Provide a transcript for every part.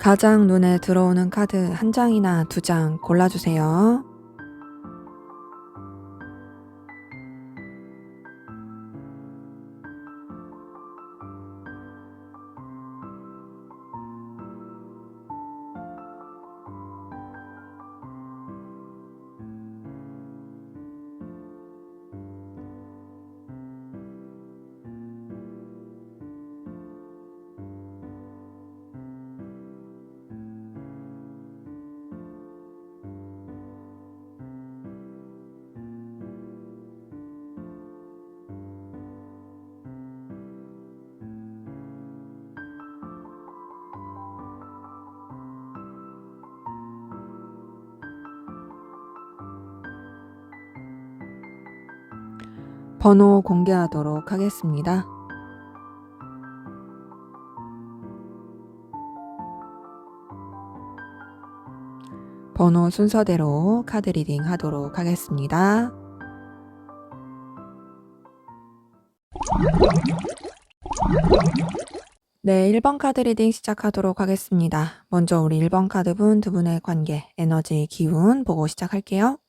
가장 눈에 들어오는 카드 한 장이나 두 장 골라주세요. 번호 공개하도록 하겠습니다. 번호 순서대로 카드 리딩 하도록 하겠습니다. 네, 1번 카드 리딩 시작하도록 하겠습니다. 먼저 우리 1번 카드분 두 분의 관계, 에너지, 기운 보고 시작할게요.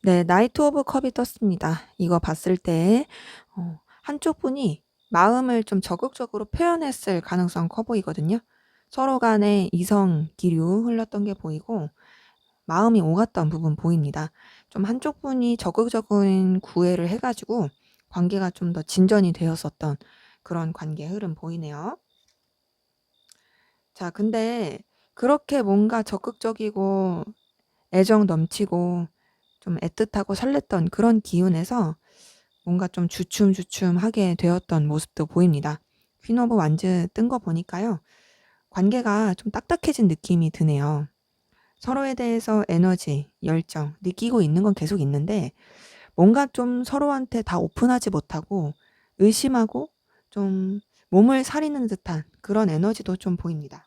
네, 나이트 오브 컵이 떴습니다. 이거 봤을 때 한쪽 분이 마음을 좀 적극적으로 표현했을 가능성 커 보이거든요. 서로 간에 이성 기류 흘렀던 게 보이고 마음이 오갔던 부분 보입니다. 좀 한쪽 분이 적극적인 구애를 해가지고 관계가 좀 더 진전이 되었었던 그런 관계 흐름 보이네요. 자, 근데 그렇게 뭔가 적극적이고 애정 넘치고 좀 애틋하고 설렜던 그런 기운에서 뭔가 좀 주춤주춤하게 되었던 모습도 보입니다. 퀸 오브 완즈 뜬 거 보니까요. 관계가 좀 딱딱해진 느낌이 드네요. 서로에 대해서 에너지, 열정 느끼고 있는 건 계속 있는데 뭔가 좀 서로한테 다 오픈하지 못하고 의심하고 좀 몸을 사리는 듯한 그런 에너지도 좀 보입니다.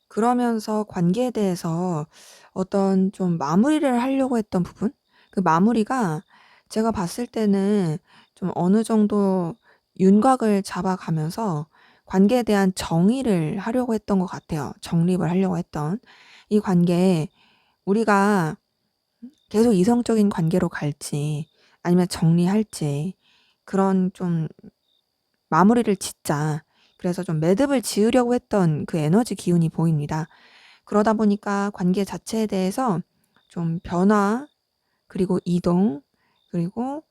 그러면서 관계에 대해서 어떤 좀 마무리를 하려고 했던 부분? 그 마무리가 제가 봤을 때는 좀 어느 정도 윤곽을 잡아가면서 관계에 대한 정의를 하려고 했던 것 같아요. 정립을 하려고 했던. 이 관계에 우리가 계속 이성적인 관계로 갈지 아니면 정리할지 그런 좀 마무리를 짓자. 그래서 좀 매듭을 지으려고 했던 그 에너지 기운이 보입니다. 그러다 보니까 관계 자체에 대해서 좀 변화, 그리고 이동, 그리고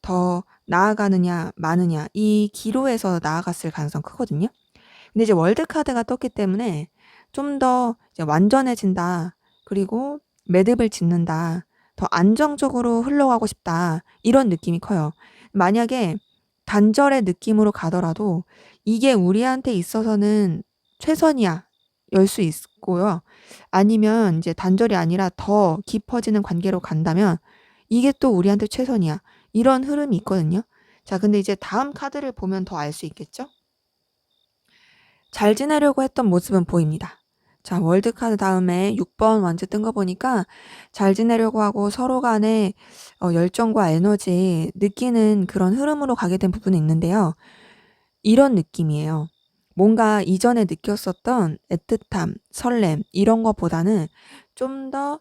더 나아가느냐, 마느냐, 이 기로에서 나아갔을 가능성 크거든요. 근데 이제 월드 카드가 떴기 때문에 좀 더 완전해진다. 그리고 매듭을 짓는다. 더 안정적으로 흘러가고 싶다. 이런 느낌이 커요. 만약에 단절의 느낌으로 가더라도 이게 우리한테 있어서는 최선이야. 열 수 있고요. 아니면 이제 단절이 아니라 더 깊어지는 관계로 간다면 이게 또 우리한테 최선이야. 이런 흐름이 있거든요. 자, 근데 이제 다음 카드를 보면 더 알 수 있겠죠? 잘 지내려고 했던 모습은 보입니다. 자, 월드 카드 다음에 6번 완즈 뜬 거 보니까 잘 지내려고 하고 서로 간에 열정과 에너지 느끼는 그런 흐름으로 가게 된 부분이 있는데요. 이런 느낌이에요. 뭔가 이전에 느꼈었던 애틋함, 설렘 이런 것보다는 좀 더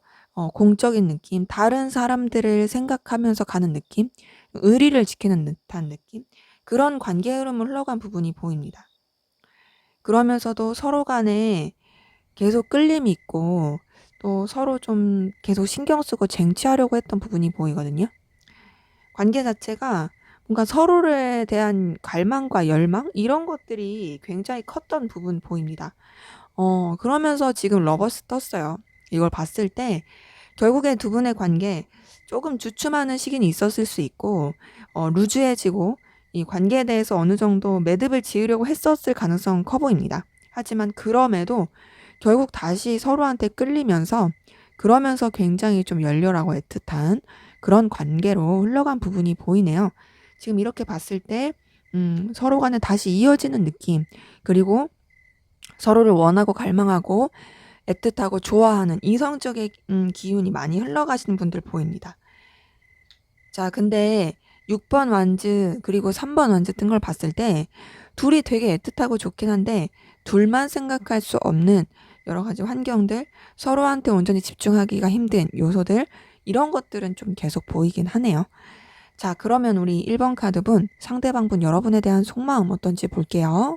공적인 느낌, 다른 사람들을 생각하면서 가는 느낌, 의리를 지키는 듯한 느낌, 그런 관계 흐름을 흘러간 부분이 보입니다. 그러면서도 서로 간에 계속 끌림이 있고 또 서로 좀 계속 신경 쓰고 쟁취하려고 했던 부분이 보이거든요. 관계 자체가 뭔가 서로에 대한 갈망과 열망 이런 것들이 굉장히 컸던 부분 보입니다. 그러면서 지금 러버스 떴어요. 이걸 봤을 때 결국에 두 분의 관계 조금 주춤하는 시기는 있었을 수 있고 루즈해지고 이 관계에 대해서 어느 정도 매듭을 지으려고 했었을 가능성 커 보입니다. 하지만 그럼에도 결국 다시 서로한테 끌리면서 그러면서 굉장히 좀 열렬하고 애틋한 그런 관계로 흘러간 부분이 보이네요. 지금 이렇게 봤을 때 서로 간에 다시 이어지는 느낌, 그리고 서로를 원하고 갈망하고 애틋하고 좋아하는 이성적인 기운이 많이 흘러가시는 분들 보입니다. 자, 근데 6번 완즈 그리고 3번 완즈 뜬 걸 봤을 때 둘이 되게 애틋하고 좋긴 한데 둘만 생각할 수 없는 여러 가지 환경들, 서로한테 온전히 집중하기가 힘든 요소들, 이런 것들은 좀 계속 보이긴 하네요. 자, 그러면 우리 1번 카드분, 상대방분 여러분에 대한 속마음 어떤지 볼게요.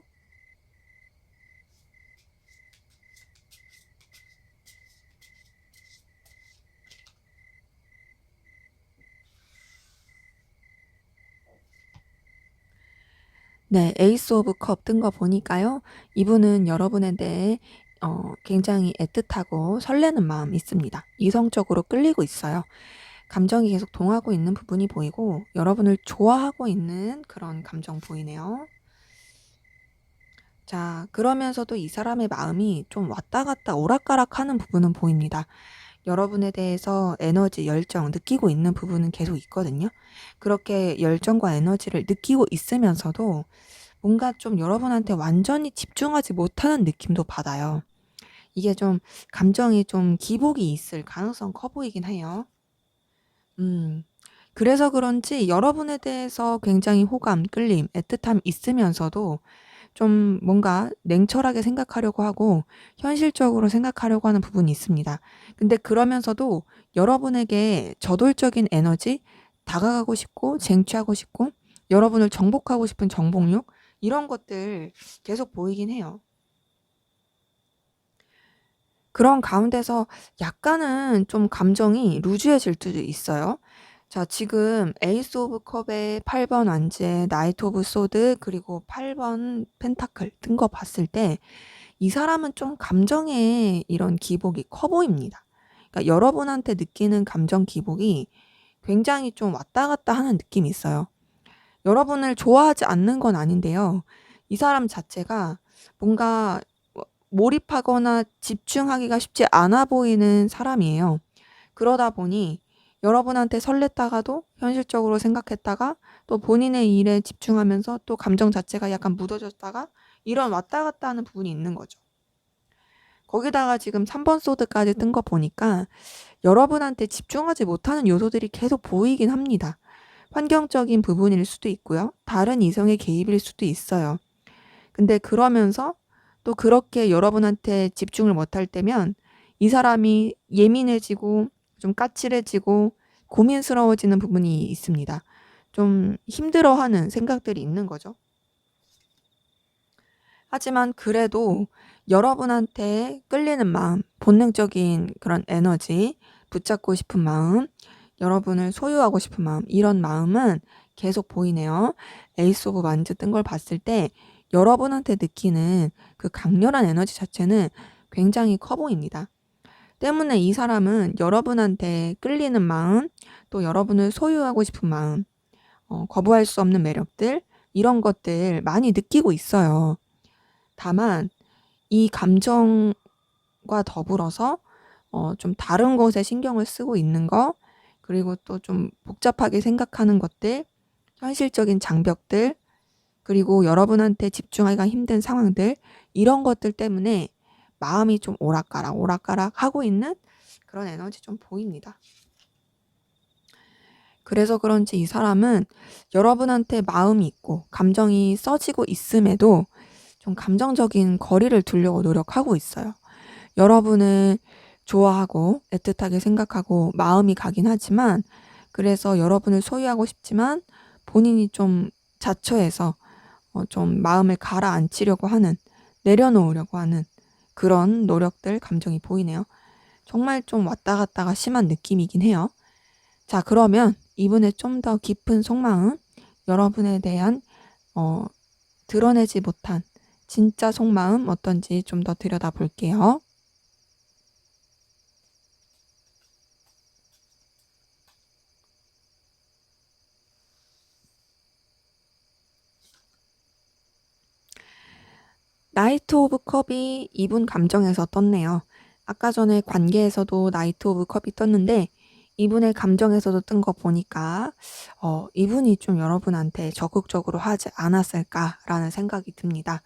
네, 에이스 오브 컵 뜬 거 보니까요. 이분은 여러분에 대해 굉장히 애틋하고 설레는 마음 있습니다. 이성적으로 끌리고 있어요. 감정이 계속 동하고 있는 부분이 보이고 여러분을 좋아하고 있는 그런 감정 보이네요. 자, 그러면서도 이 사람의 마음이 좀 왔다 갔다 오락가락 하는 부분은 보입니다. 여러분에 대해서 에너지, 열정 느끼고 있는 부분은 계속 있거든요. 그렇게 열정과 에너지를 느끼고 있으면서도 뭔가 좀 여러분한테 완전히 집중하지 못하는 느낌도 받아요. 이게 좀 감정이 좀 기복이 있을 가능성 커 보이긴 해요. 음. 그래서 그런지 여러분에 대해서 굉장히 호감, 끌림, 애틋함이 있으면서도 좀 뭔가 냉철하게 생각하려고 하고 현실적으로 생각하려고 하는 부분이 있습니다. 근데 그러면서도 여러분에게 저돌적인 에너지, 다가가고 싶고 쟁취하고 싶고 여러분을 정복하고 싶은 정복욕, 이런 것들 계속 보이긴 해요. 그런 가운데서 약간은 좀 감정이 루즈해질 수도 있어요. 자, 지금 에이스 오브 컵의 8번 완즈에 나이트 오브 소드 그리고 8번 펜타클 뜬 거 봤을 때 이 사람은 좀 감정의 이런 기복이 커 보입니다. 그러니까 여러분한테 느끼는 감정 기복이 굉장히 좀 왔다 갔다 하는 느낌이 있어요. 여러분을 좋아하지 않는 건 아닌데요. 이 사람 자체가 뭔가 몰입하거나 집중하기가 쉽지 않아 보이는 사람이에요. 그러다 보니 여러분한테 설렜다가도 현실적으로 생각했다가 또 본인의 일에 집중하면서 또 감정 자체가 약간 묻어졌다가 이런 왔다 갔다 하는 부분이 있는 거죠. 거기다가 지금 3번 소드까지 뜬 거 보니까 여러분한테 집중하지 못하는 요소들이 계속 보이긴 합니다. 환경적인 부분일 수도 있고요. 다른 이성의 개입일 수도 있어요. 근데 그러면서 또 그렇게 여러분한테 집중을 못할 때면 이 사람이 예민해지고 좀 까칠해지고 고민스러워지는 부분이 있습니다. 좀 힘들어하는 생각들이 있는 거죠. 하지만 그래도 여러분한테 끌리는 마음, 본능적인 그런 에너지, 붙잡고 싶은 마음, 여러분을 소유하고 싶은 마음, 이런 마음은 계속 보이네요. 에이스 오브 만즈 뜬 걸 봤을 때 여러분한테 느끼는 그 강렬한 에너지 자체는 굉장히 커 보입니다. 때문에 이 사람은 여러분한테 끌리는 마음, 또 여러분을 소유하고 싶은 마음, 거부할 수 없는 매력들, 이런 것들 많이 느끼고 있어요. 다만 이 감정과 더불어서 좀 다른 것에 신경을 쓰고 있는 거, 그리고 또 좀 복잡하게 생각하는 것들, 현실적인 장벽들, 그리고 여러분한테 집중하기가 힘든 상황들, 이런 것들 때문에 마음이 좀 오락가락 오락가락 하고 있는 그런 에너지 좀 보입니다. 그래서 그런지 이 사람은 여러분한테 마음이 있고 감정이 써지고 있음에도 좀 감정적인 거리를 두려고 노력하고 있어요. 여러분을 좋아하고 애틋하게 생각하고 마음이 가긴 하지만, 그래서 여러분을 소유하고 싶지만 본인이 좀 자처해서 좀 마음을 가라앉히려고 하는, 내려놓으려고 하는 그런 노력들, 감정이 보이네요. 정말 좀 왔다 갔다가 심한 느낌이긴 해요. 자, 그러면 이분의 좀 더 깊은 속마음, 여러분에 대한 드러내지 못한 진짜 속마음 어떤지 좀 더 들여다 볼게요. 나이트 오브 컵이 이분 감정에서 떴네요. 아까 전에 관계에서도 나이트 오브 컵이 떴는데 이분의 감정에서도 뜬 거 보니까 이분이 좀 여러분한테 적극적으로 하지 않았을까라는 생각이 듭니다.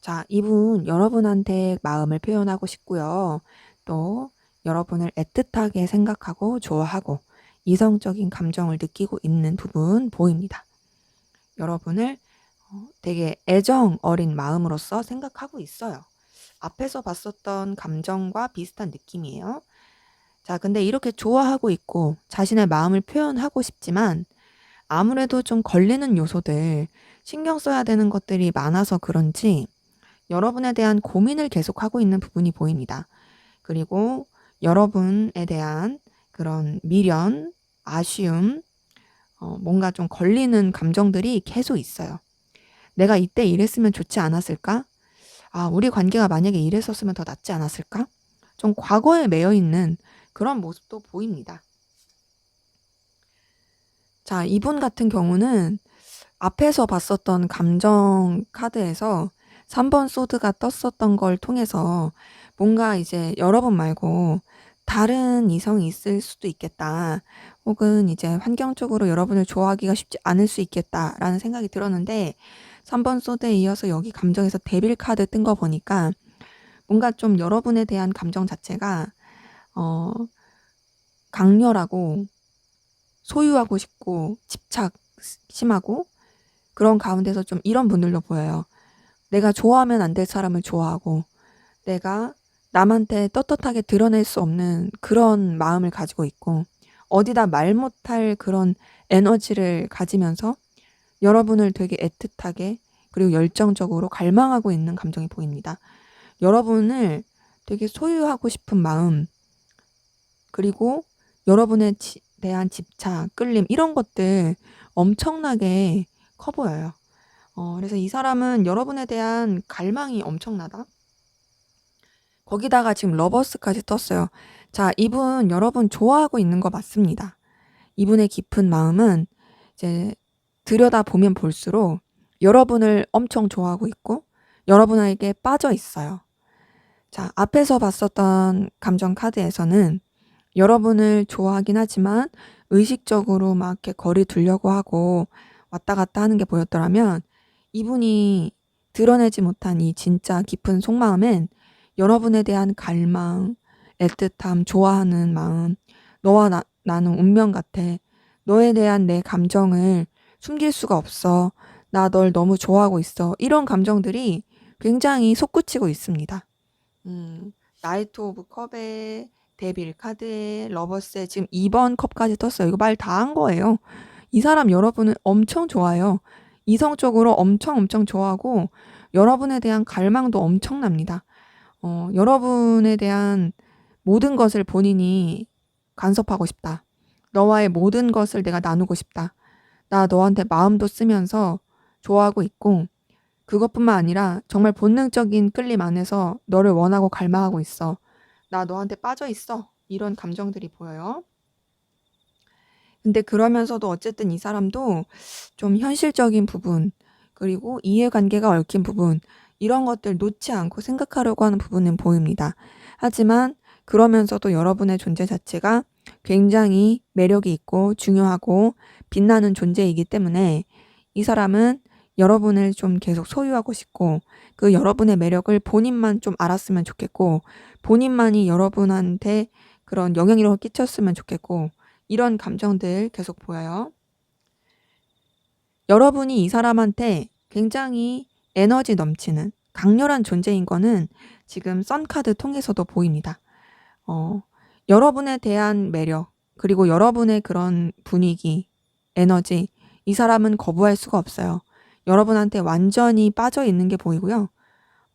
자, 이분 여러분한테 마음을 표현하고 싶고요. 또 여러분을 애틋하게 생각하고 좋아하고 이성적인 감정을 느끼고 있는 부분 보입니다. 여러분을 되게 애정 어린 마음으로서 생각하고 있어요. 앞에서 봤었던 감정과 비슷한 느낌이에요. 자, 근데 이렇게 좋아하고 있고 자신의 마음을 표현하고 싶지만 아무래도 좀 걸리는 요소들, 신경 써야 되는 것들이 많아서 그런지 여러분에 대한 고민을 계속하고 있는 부분이 보입니다. 그리고 여러분에 대한 그런 미련, 아쉬움, 뭔가 좀 걸리는 감정들이 계속 있어요. 내가 이때 이랬으면 좋지 않았을까? 아, 우리 관계가 만약에 이랬었으면 더 낫지 않았을까? 좀 과거에 매여 있는 그런 모습도 보입니다. 자, 이분 같은 경우는 앞에서 봤었던 감정 카드에서 3번 소드가 떴었던 걸 통해서 뭔가 이제 여러분 말고 다른 이성이 있을 수도 있겠다. 혹은 이제 환경적으로 여러분을 좋아하기가 쉽지 않을 수 있겠다라는 생각이 들었는데 3번 소드에 이어서 여기 감정에서 데빌 카드 뜬 거 보니까 뭔가 좀 여러분에 대한 감정 자체가 어, 강렬하고 소유하고 싶고 집착 심하고 그런 가운데서 좀 이런 분들로 보여요. 내가 좋아하면 안 될 사람을 좋아하고 내가 남한테 떳떳하게 드러낼 수 없는 그런 마음을 가지고 있고 어디다 말 못할 그런 에너지를 가지면서 여러분을 되게 애틋하게 그리고 열정적으로 갈망하고 있는 감정이 보입니다. 여러분을 되게 소유하고 싶은 마음 그리고 여러분에 대한 집착, 끌림 이런 것들 엄청나게 커 보여요. 그래서 이 사람은 여러분에 대한 갈망이 엄청나다. 거기다가 지금 러버스까지 떴어요. 자, 이분 여러분 좋아하고 있는 거 맞습니다. 이분의 깊은 마음은 이제 들여다보면 볼수록 여러분을 엄청 좋아하고 있고 여러분에게 빠져 있어요. 자, 앞에서 봤었던 감정 카드에서는 여러분을 좋아하긴 하지만 의식적으로 막 이렇게 거리 두려고 하고 왔다 갔다 하는 게 보였더라면 이분이 드러내지 못한 이 진짜 깊은 속마음엔 여러분에 대한 갈망, 애틋함, 좋아하는 마음, 너와 나는 운명 같아. 너에 대한 내 감정을 숨길 수가 없어. 나 널 너무 좋아하고 있어. 이런 감정들이 굉장히 솟구치고 있습니다. 나이트 오브 컵에 데빌 카드에 러버스에 지금 2번 컵까지 떴어요. 이거 말 다 한 거예요. 이 사람 여러분을 엄청 좋아해요. 이성적으로 엄청 좋아하고 여러분에 대한 갈망도 엄청납니다. 여러분에 대한 모든 것을 본인이 간섭하고 싶다. 너와의 모든 것을 내가 나누고 싶다. 나 너한테 마음도 쓰면서 좋아하고 있고 그것뿐만 아니라 정말 본능적인 끌림 안에서 너를 원하고 갈망하고 있어. 나 너한테 빠져 있어. 이런 감정들이 보여요. 근데 그러면서도 어쨌든 이 사람도 좀 현실적인 부분, 그리고 이해관계가 얽힌 부분, 이런 것들 놓지 않고 생각하려고 하는 부분은 보입니다. 하지만 그러면서도 여러분의 존재 자체가 굉장히 매력이 있고 중요하고 빛나는 존재이기 때문에 이 사람은 여러분을 좀 계속 소유하고 싶고 그 여러분의 매력을 본인만 좀 알았으면 좋겠고 본인만이 여러분한테 그런 영향력을 끼쳤으면 좋겠고 이런 감정들 계속 보여요. 여러분이 이 사람한테 굉장히 에너지 넘치는 강렬한 존재인 거는 지금 썬카드 통해서도 보입니다. 여러분에 대한 매력, 그리고 여러분의 그런 분위기, 에너지, 이 사람은 거부할 수가 없어요. 여러분한테 완전히 빠져 있는 게 보이고요.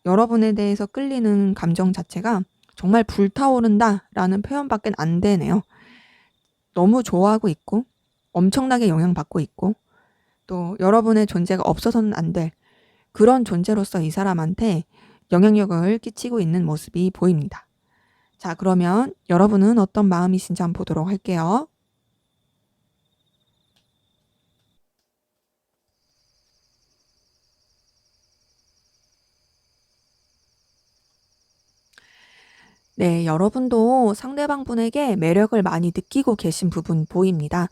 여러분에 대해서 끌리는 감정 자체가 정말 불타오른다라는 표현밖에 안 되네요. 너무 좋아하고 있고 엄청나게 영향받고 있고 또 여러분의 존재가 없어서는 안 될 그런 존재로서 이 사람한테 영향력을 끼치고 있는 모습이 보입니다. 자, 그러면 여러분은 어떤 마음이신지 한번 보도록 할게요. 네, 여러분도 상대방 분에게 매력을 많이 느끼고 계신 부분 보입니다.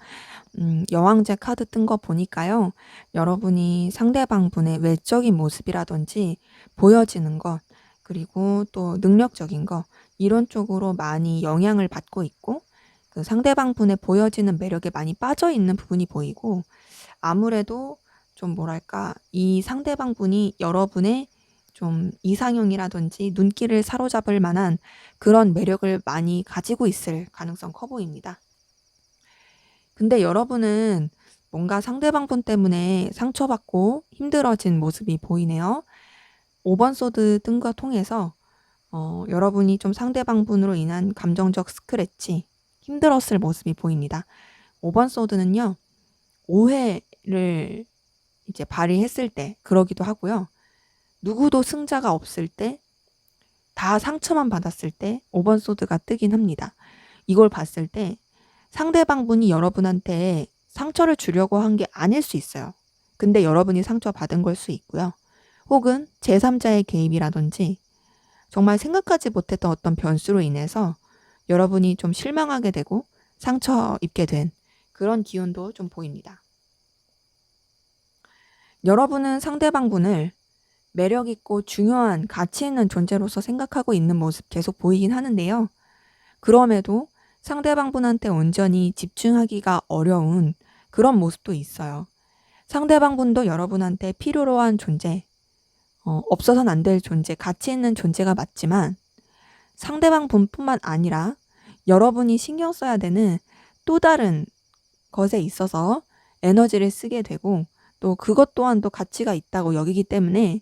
여왕제 카드 뜬 거 보니까요. 여러분이 상대방분의 외적인 모습이라든지 보여지는 것, 그리고 또 능력적인 것, 이런 쪽으로 많이 영향을 받고 있고, 그 상대방분의 보여지는 매력에 많이 빠져 있는 부분이 보이고, 아무래도 좀 뭐랄까, 이 상대방분이 여러분의 좀 이상형이라든지 눈길을 사로잡을 만한 그런 매력을 많이 가지고 있을 가능성 커 보입니다. 근데 여러분은 뭔가 상대방분 때문에 상처받고 힘들어진 모습이 보이네요. 5번 소드 뜬 거 통해서 여러분이 좀 상대방분으로 인한 감정적 스크래치, 힘들었을 모습이 보입니다. 5번 소드는요, 오해를 이제 발휘했을 때 그러기도 하고요. 누구도 승자가 없을 때, 다 상처만 받았을 때 5번 소드가 뜨긴 합니다. 이걸 봤을 때 상대방분이 여러분한테 상처를 주려고 한 게 아닐 수 있어요. 근데 여러분이 상처받은 걸 수 있고요. 혹은 제3자의 개입이라든지 정말 생각하지 못했던 어떤 변수로 인해서 여러분이 좀 실망하게 되고 상처 입게 된 그런 기운도 좀 보입니다. 여러분은 상대방분을 매력있고 중요한 가치 있는 존재로서 생각하고 있는 모습 계속 보이긴 하는데요. 그럼에도 상대방분한테 온전히 집중하기가 어려운 그런 모습도 있어요. 상대방분도 여러분한테 필요로 한 존재, 없어서는 안 될 존재, 가치 있는 존재가 맞지만 상대방분뿐만 아니라 여러분이 신경 써야 되는 또 다른 것에 있어서 에너지를 쓰게 되고 또 그것 또한도 가치가 있다고 여기기 때문에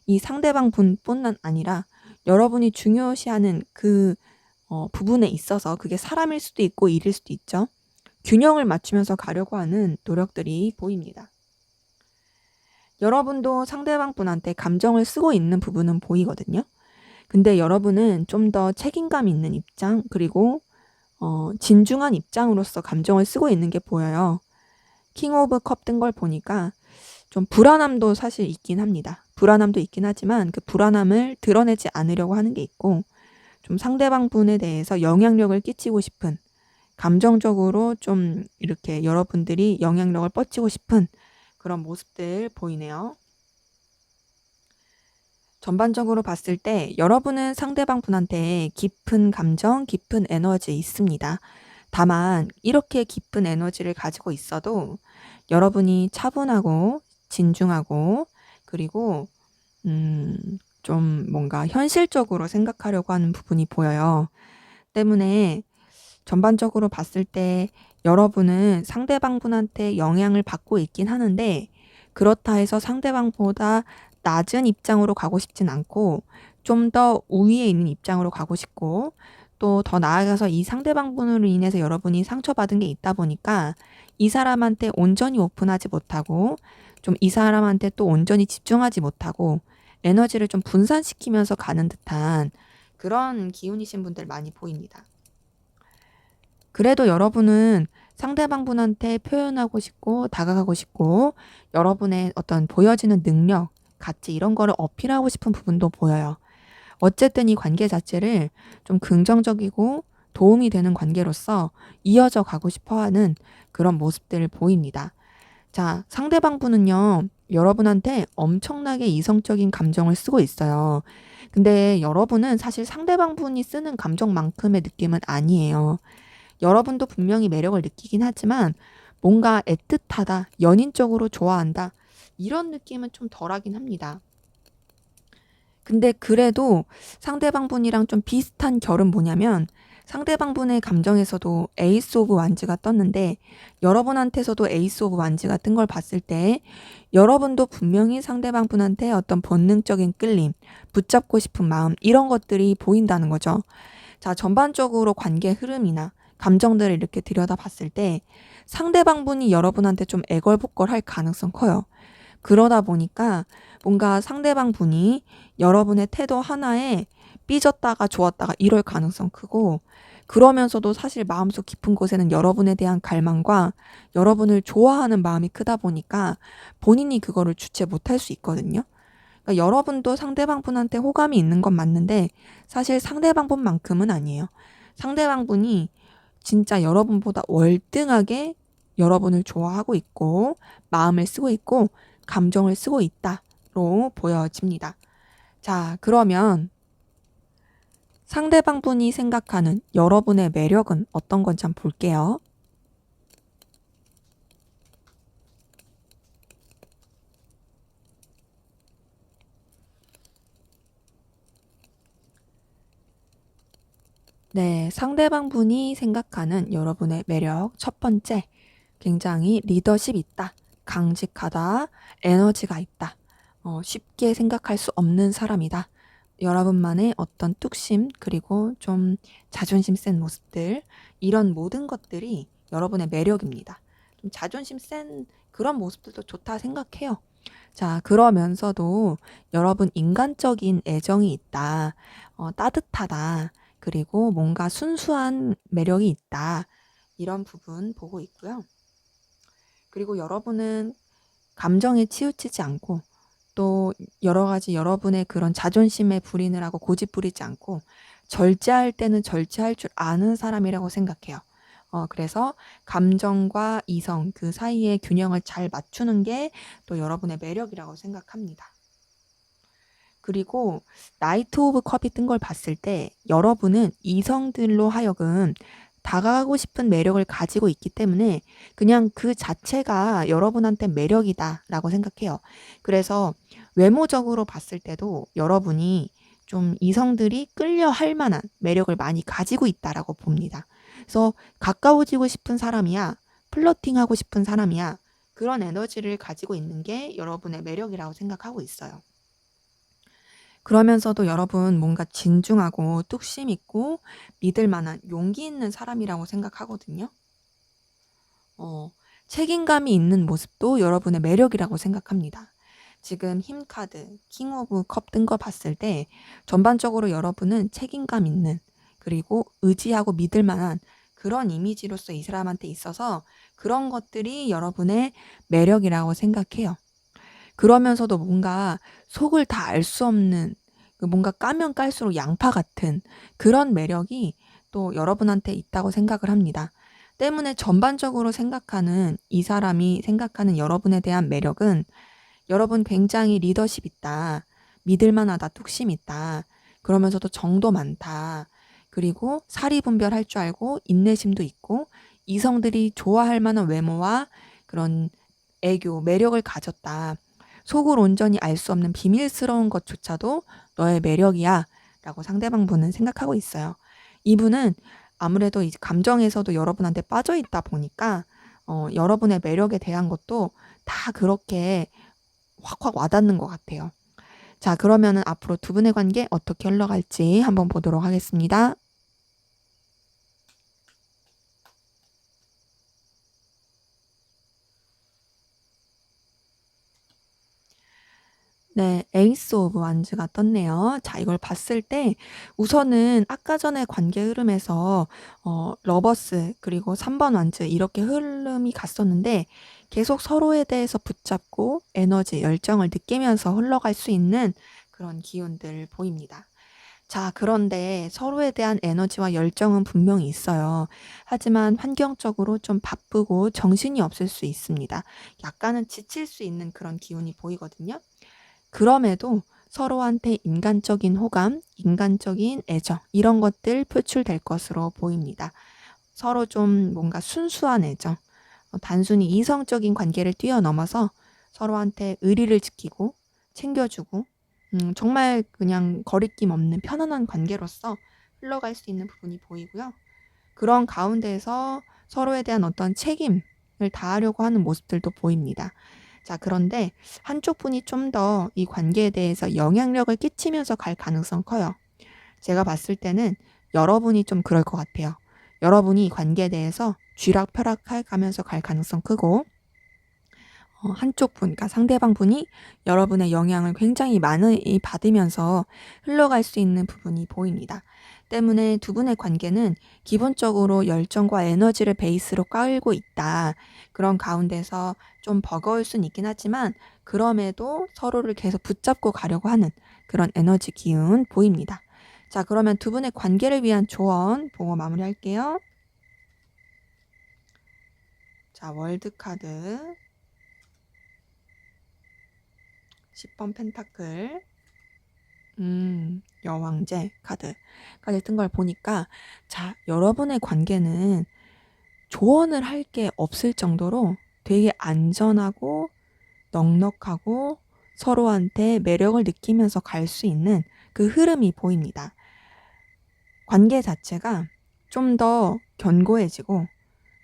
이 상대방분뿐만 아니라 여러분이 중요시하는 그 부분에 있어서 그게 사람일 수도 있고 일일 수도 있죠. 균형을 맞추면서 가려고 하는 노력들이 보입니다. 여러분도 상대방분한테 감정을 쓰고 있는 부분은 보이거든요. 근데 여러분은 좀 더 책임감 있는 입장, 그리고 진중한 입장으로서 감정을 쓰고 있는 게 보여요. 킹 오브 컵 뜬 걸 보니까 좀 불안함도 사실 있긴 합니다. 불안함도 있긴 하지만 그 불안함을 드러내지 않으려고 하는 게 있고, 좀 상대방 분에 대해서 영향력을 끼치고 싶은, 감정적으로 좀 이렇게 여러분들이 영향력을 뻗치고 싶은 그런 모습들 보이네요. 전반적으로 봤을 때 여러분은 상대방 분한테 깊은 감정, 깊은 에너지 있습니다. 다만 이렇게 깊은 에너지를 가지고 있어도 여러분이 차분하고 진중하고 그리고 좀 뭔가 현실적으로 생각하려고 하는 부분이 보여요. 때문에 전반적으로 봤을 때 여러분은 상대방분한테 영향을 받고 있긴 하는데 그렇다 해서 상대방보다 낮은 입장으로 가고 싶진 않고 좀 더 우위에 있는 입장으로 가고 싶고 또 더 나아가서 이 상대방분으로 인해서 여러분이 상처받은 게 있다 보니까 이 사람한테 온전히 오픈하지 못하고 좀 이 사람한테 또 온전히 집중하지 못하고 에너지를 좀 분산시키면서 가는 듯한 그런 기운이신 분들 많이 보입니다. 그래도 여러분은 상대방분한테 표현하고 싶고 다가가고 싶고 여러분의 어떤 보여지는 능력, 가치 이런 거를 어필하고 싶은 부분도 보여요. 어쨌든 이 관계 자체를 좀 긍정적이고 도움이 되는 관계로서 이어져 가고 싶어 하는 그런 모습들을 보입니다. 자, 상대방분은요, 여러분한테 엄청나게 이성적인 감정을 쓰고 있어요. 근데 여러분은 사실 상대방분이 쓰는 감정만큼의 느낌은 아니에요. 여러분도 분명히 매력을 느끼긴 하지만 뭔가 애틋하다, 연인적으로 좋아한다, 이런 느낌은 좀 덜하긴 합니다. 근데 그래도 상대방분이랑 좀 비슷한 결은 뭐냐면 상대방분의 감정에서도 에이스 오브 완즈가 떴는데 여러분한테서도 에이스 오브 완즈가 뜬 걸 봤을 때 여러분도 분명히 상대방분한테 어떤 본능적인 끌림, 붙잡고 싶은 마음 이런 것들이 보인다는 거죠. 자, 전반적으로 관계 흐름이나 감정들을 이렇게 들여다봤을 때 상대방분이 여러분한테 좀 애걸복걸할 가능성 커요. 그러다 보니까 뭔가 상대방분이 여러분의 태도 하나에 삐졌다가 좋았다가 이럴 가능성 크고 그러면서도 사실 마음속 깊은 곳에는 여러분에 대한 갈망과 여러분을 좋아하는 마음이 크다 보니까 본인이 그거를 주체 못할 수 있거든요. 그러니까 여러분도 상대방분한테 호감이 있는 건 맞는데 사실 상대방분만큼은 아니에요. 상대방분이 진짜 여러분보다 월등하게 여러분을 좋아하고 있고 마음을 쓰고 있고 감정을 쓰고 있다로 보여집니다. 자, 그러면 상대방 분이 생각하는 여러분의 매력은 어떤 건지 한번 볼게요. 네, 상대방 분이 생각하는 여러분의 매력 첫 번째, 굉장히 리더십 있다, 강직하다, 에너지가 있다, 쉽게 생각할 수 없는 사람이다. 여러분만의 어떤 뚝심, 그리고 좀 자존심 센 모습들, 이런 모든 것들이 여러분의 매력입니다. 좀 자존심 센 그런 모습들도 좋다 생각해요. 자, 그러면서도 여러분 인간적인 애정이 있다, 따뜻하다, 그리고 뭔가 순수한 매력이 있다. 이런 부분 보고 있고요. 그리고 여러분은 감정에 치우치지 않고 또 여러 가지 여러분의 그런 자존심에 불인을 하고 고집 부리지 않고 절제할 때는 절제할 줄 아는 사람이라고 생각해요. 그래서 감정과 이성 그 사이의 균형을 잘 맞추는 게 또 여러분의 매력이라고 생각합니다. 그리고 나이트 오브 컵이 뜬 걸 봤을 때 여러분은 이성들로 하여금 다가가고 싶은 매력을 가지고 있기 때문에 그냥 그 자체가 여러분한테 매력이다라고 생각해요. 그래서 외모적으로 봤을 때도 여러분이 좀 이성들이 끌려할 만한 매력을 많이 가지고 있다라고 봅니다. 그래서 가까워지고 싶은 사람이야, 플러팅하고 싶은 사람이야, 그런 에너지를 가지고 있는 게 여러분의 매력이라고 생각하고 있어요. 그러면서도 여러분 뭔가 진중하고 뚝심 있고 믿을 만한 용기 있는 사람이라고 생각하거든요. 어, 책임감이 있는 모습도 여러분의 매력이라고 생각합니다. 지금 힘카드, 킹 오브 컵 뜬 거 봤을 때 전반적으로 여러분은 책임감 있는 그리고 의지하고 믿을 만한 그런 이미지로서 이 사람한테 있어서 그런 것들이 여러분의 매력이라고 생각해요. 그러면서도 뭔가 속을 다 알 수 없는 뭔가 까면 깔수록 양파 같은 그런 매력이 또 여러분한테 있다고 생각을 합니다. 때문에 전반적으로 생각하는 이 사람이 생각하는 여러분에 대한 매력은 여러분 굉장히 리더십 있다, 믿을 만하다, 뚝심 있다, 그러면서도 정도 많다, 그리고 사리 분별할 줄 알고 인내심도 있고 이성들이 좋아할 만한 외모와 그런 애교, 매력을 가졌다. 속을 온전히 알 수 없는 비밀스러운 것조차도 너의 매력이야 라고 상대방 분은 생각하고 있어요. 이분은 아무래도 이제 감정에서도 여러분한테 빠져 있다 보니까 여러분의 매력에 대한 것도 다 그렇게 확확 와닿는 것 같아요. 자, 그러면은 앞으로 두 분의 관계 어떻게 흘러갈지 한번 보도록 하겠습니다. 네, 에이스 오브 완즈가 떴네요. 자, 이걸 봤을 때 우선은 아까 전에 관계 흐름에서 러버스 그리고 3번 완즈 이렇게 흐름이 갔었는데 계속 서로에 대해서 붙잡고 에너지, 열정을 느끼면서 흘러갈 수 있는 그런 기운들 보입니다. 자, 그런데 서로에 대한 에너지와 열정은 분명히 있어요. 하지만 환경적으로 좀 바쁘고 정신이 없을 수 있습니다. 약간은 지칠 수 있는 그런 기운이 보이거든요. 그럼에도 서로한테 인간적인 호감, 인간적인 애정, 이런 것들 표출될 것으로 보입니다. 서로 좀 뭔가 순수한 애정, 단순히 이성적인 관계를 뛰어넘어서 서로한테 의리를 지키고 챙겨주고, 정말 그냥 거리낌 없는 편안한 관계로서 흘러갈 수 있는 부분이 보이고요. 그런 가운데에서 서로에 대한 어떤 책임을 다하려고 하는 모습들도 보입니다. 자, 그런데 한쪽 분이 좀 더 이 관계에 대해서 영향력을 끼치면서 갈 가능성 커요. 제가 봤을 때는 여러분이 좀 그럴 것 같아요. 여러분이 이 관계에 대해서 쥐락펴락해 가면서 갈 가능성 크고, 한쪽 분, 그러니까 상대방 분이 여러분의 영향을 굉장히 많이 받으면서 흘러갈 수 있는 부분이 보입니다. 때문에 두 분의 관계는 기본적으로 열정과 에너지를 베이스로 깔고 있다. 그런 가운데서 좀 버거울 순 있긴 하지만 그럼에도 서로를 계속 붙잡고 가려고 하는 그런 에너지 기운 보입니다. 자, 그러면 두 분의 관계를 위한 조언 보고 마무리할게요. 자, 월드카드 10번 펜타클, 여왕제 카드까지 뜬 걸 보니까, 자, 여러분의 관계는 조언을 할 게 없을 정도로 되게 안전하고 넉넉하고 서로한테 매력을 느끼면서 갈 수 있는 그 흐름이 보입니다. 관계 자체가 좀 더 견고해지고,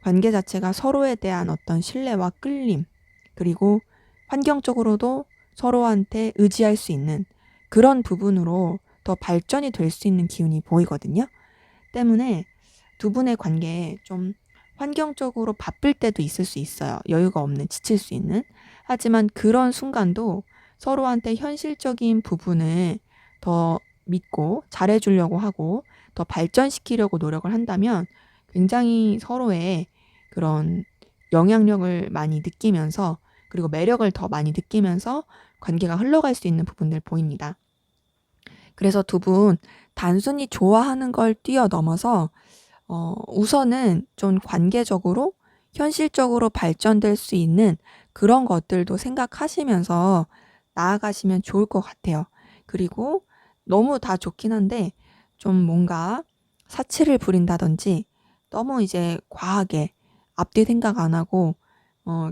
관계 자체가 서로에 대한 어떤 신뢰와 끌림, 그리고 환경적으로도 서로한테 의지할 수 있는 그런 부분으로 더 발전이 될 수 있는 기운이 보이거든요. 때문에 두 분의 관계에 좀 환경적으로 바쁠 때도 있을 수 있어요. 여유가 없는, 지칠 수 있는. 하지만 그런 순간도 서로한테 현실적인 부분을 더 믿고 잘해주려고 하고 더 발전시키려고 노력을 한다면 굉장히 서로의 그런 영향력을 많이 느끼면서, 그리고 매력을 더 많이 느끼면서 관계가 흘러갈 수 있는 부분들 보입니다. 그래서 두 분 단순히 좋아하는 걸 뛰어넘어서 우선은 좀 관계적으로 현실적으로 발전될 수 있는 그런 것들도 생각하시면서 나아가시면 좋을 것 같아요. 그리고 너무 다 좋긴 한데 좀 뭔가 사치를 부린다든지 너무 이제 과하게 앞뒤 생각 안 하고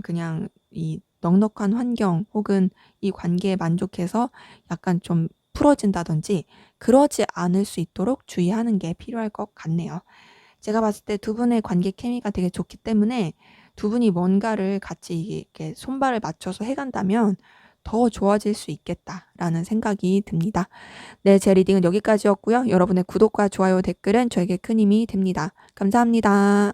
그냥 이 넉넉한 환경 혹은 이 관계에 만족해서 약간 좀 풀어진다든지 그러지 않을 수 있도록 주의하는 게 필요할 것 같네요. 제가 봤을 때 두 분의 관계 케미가 되게 좋기 때문에 두 분이 뭔가를 같이 이렇게 손발을 맞춰서 해간다면 더 좋아질 수 있겠다라는 생각이 듭니다. 네, 제 리딩은 여기까지였고요. 여러분의 구독과 좋아요, 댓글은 저에게 큰 힘이 됩니다. 감사합니다.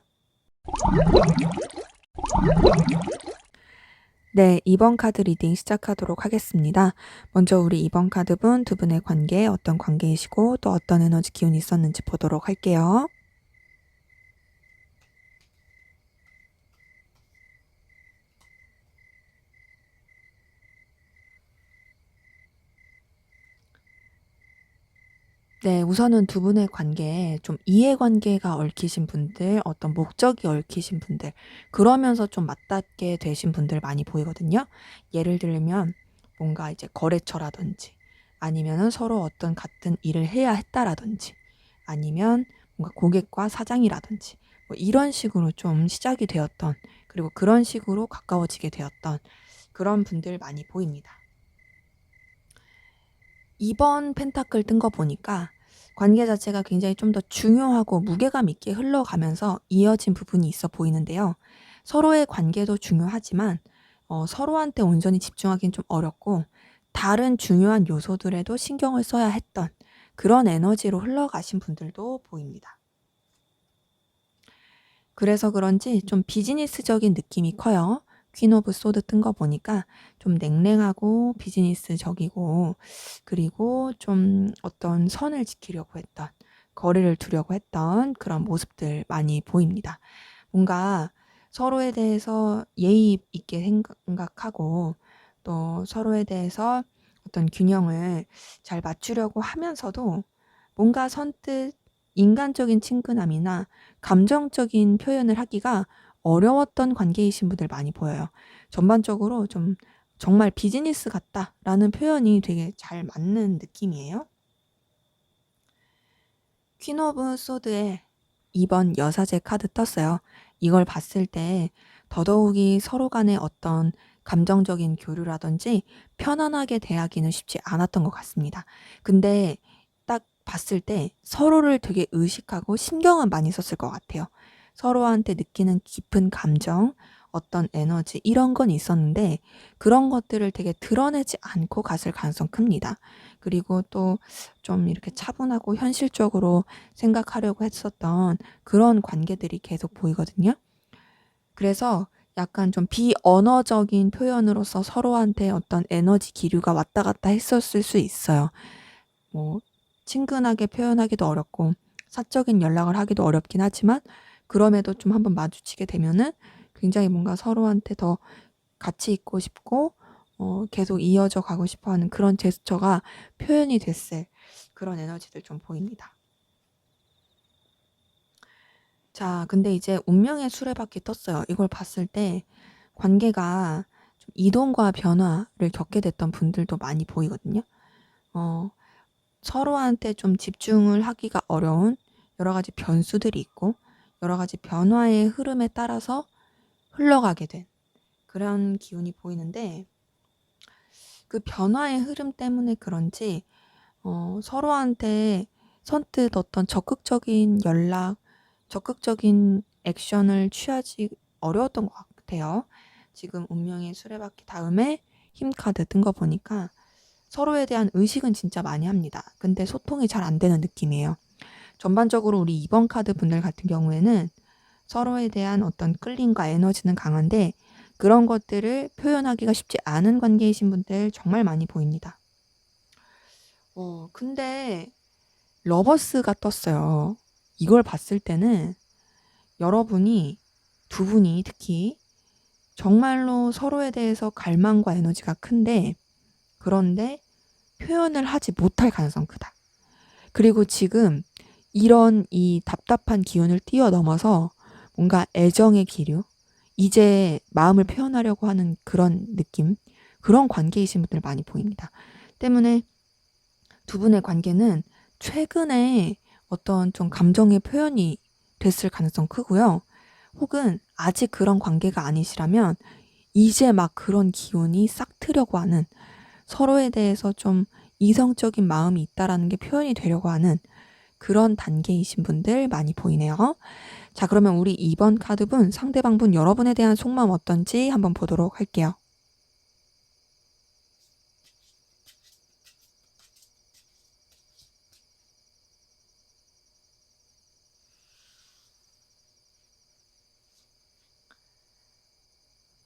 네, 2번 카드 리딩 시작하도록 하겠습니다. 먼저 우리 2번 카드분 두 분의 관계에 어떤 관계이시고 또 어떤 에너지 기운이 있었는지 보도록 할게요. 네, 우선은 두 분의 관계에 좀 이해관계가 얽히신 분들, 어떤 목적이 얽히신 분들, 그러면서 좀 맞닿게 되신 분들 많이 보이거든요. 예를 들면 뭔가 이제 거래처라든지, 아니면은 서로 어떤 같은 일을 해야 했다라든지, 아니면 뭔가 고객과 사장이라든지, 뭐 이런 식으로 좀 시작이 되었던, 그리고 그런 식으로 가까워지게 되었던 그런 분들 많이 보입니다. 2번 펜타클 뜬 거 보니까 관계 자체가 굉장히 좀 더 중요하고 무게감 있게 흘러가면서 이어진 부분이 있어 보이는데요. 서로의 관계도 중요하지만 서로한테 온전히 집중하기는 좀 어렵고 다른 중요한 요소들에도 신경을 써야 했던 그런 에너지로 흘러가신 분들도 보입니다. 그래서 그런지 좀 비즈니스적인 느낌이 커요. 퀸 오브 소드 뜬 거 보니까 좀 냉랭하고 비즈니스적이고, 그리고 좀 어떤 선을 지키려고 했던, 거리를 두려고 했던 그런 모습들 많이 보입니다. 뭔가 서로에 대해서 예의 있게 생각하고 또 서로에 대해서 어떤 균형을 잘 맞추려고 하면서도 뭔가 선뜻 인간적인 친근함이나 감정적인 표현을 하기가 어려웠던 관계이신 분들 많이 보여요. 전반적으로 좀 정말 비즈니스 같다라는 표현이 되게 잘 맞는 느낌이에요. 퀸 오브 소드의 2번 여사제 카드 떴어요. 이걸 봤을 때 더더욱이 서로 간의 어떤 감정적인 교류라든지 편안하게 대하기는 쉽지 않았던 것 같습니다. 근데 딱 봤을 때 서로를 되게 의식하고 신경은 많이 썼을 것 같아요. 서로한테 느끼는 깊은 감정, 어떤 에너지 이런 건 있었는데 그런 것들을 되게 드러내지 않고 갔을 가능성 큽니다. 그리고 또 좀 이렇게 차분하고 현실적으로 생각하려고 했었던 그런 관계들이 계속 보이거든요. 그래서 약간 좀 비언어적인 표현으로서 서로한테 어떤 에너지 기류가 왔다 갔다 했었을 수 있어요. 뭐 친근하게 표현하기도 어렵고 사적인 연락을 하기도 어렵긴 하지만 그럼에도 좀 한번 마주치게 되면은 굉장히 뭔가 서로한테 더 같이 있고 싶고 계속 이어져 가고 싶어 하는 그런 제스처가 표현이 됐을 그런 에너지들 좀 보입니다. 자, 근데 이제 운명의 수레바퀴 떴어요. 이걸 봤을 때 관계가 좀 이동과 변화를 겪게 됐던 분들도 많이 보이거든요. 어, 서로한테 좀 집중을 하기가 어려운 여러 가지 변수들이 있고 여러 가지 변화의 흐름에 따라서 흘러가게 된 그런 기운이 보이는데 그 변화의 흐름 때문에 그런지 서로한테 선뜻 어떤 적극적인 연락, 적극적인 액션을 취하지 어려웠던 것 같아요. 지금 운명의 수레바퀴 다음에 힘 카드 뜬 거 보니까 서로에 대한 의식은 진짜 많이 합니다. 근데 소통이 잘 안 되는 느낌이에요. 전반적으로 우리 2번 카드 분들 같은 경우에는 서로에 대한 어떤 끌림과 에너지는 강한데 그런 것들을 표현하기가 쉽지 않은 관계이신 분들 정말 많이 보입니다. 근데 러버스가 떴어요. 이걸 봤을 때는 여러분이, 두 분이 특히 정말로 서로에 대해서 갈망과 에너지가 큰데 그런데 표현을 하지 못할 가능성 크다. 그리고 지금 이런 이 답답한 기운을 뛰어넘어서 뭔가 애정의 기류, 이제 마음을 표현하려고 하는 그런 느낌, 그런 관계이신 분들 많이 보입니다. 때문에 두 분의 관계는 최근에 어떤 좀 감정의 표현이 됐을 가능성 크고요. 혹은 아직 그런 관계가 아니시라면 이제 막 그런 기운이 싹 트려고 하는, 서로에 대해서 좀 이성적인 마음이 있다라는 게 표현이 되려고 하는 그런 단계이신 분들 많이 보이네요. 자, 그러면 우리 2번 카드분, 상대방분 여러분에 대한 속마음 어떤지 한번 보도록 할게요.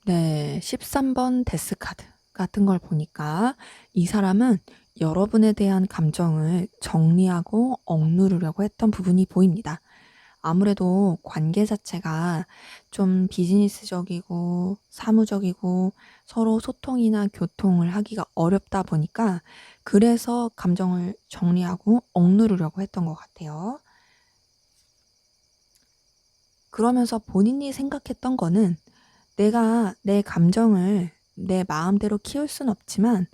네, 13번 데스 카드 같은 걸 보니까 이 사람은 여러분에 대한 감정을 정리하고 억누르려고 했던 부분이 보입니다. 아무래도 관계 자체가 좀 비즈니스적이고 사무적이고 서로 소통이나 교통을 하기가 어렵다 보니까 그래서 감정을 정리하고 억누르려고 했던 것 같아요. 그러면서 본인이 생각했던 거는 내가 내 감정을 내 마음대로 키울 순 없지만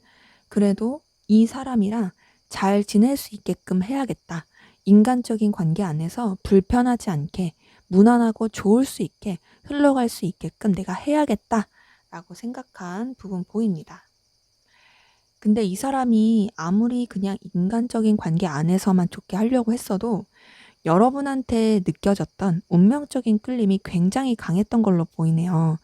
그래도 이 사람이랑 잘 지낼 수 있게끔 해야겠다. 인간적인 관계 안에서 불편하지 않게 무난하고 좋을 수 있게 흘러갈 수 있게끔 내가 해야겠다. 라고 생각한 부분 보입니다. 근데 이 사람이 아무리 그냥 인간적인 관계 안에서만 좋게 하려고 했어도 여러분한테 느껴졌던 운명적인 끌림이 굉장히 강했던 걸로 보이네요.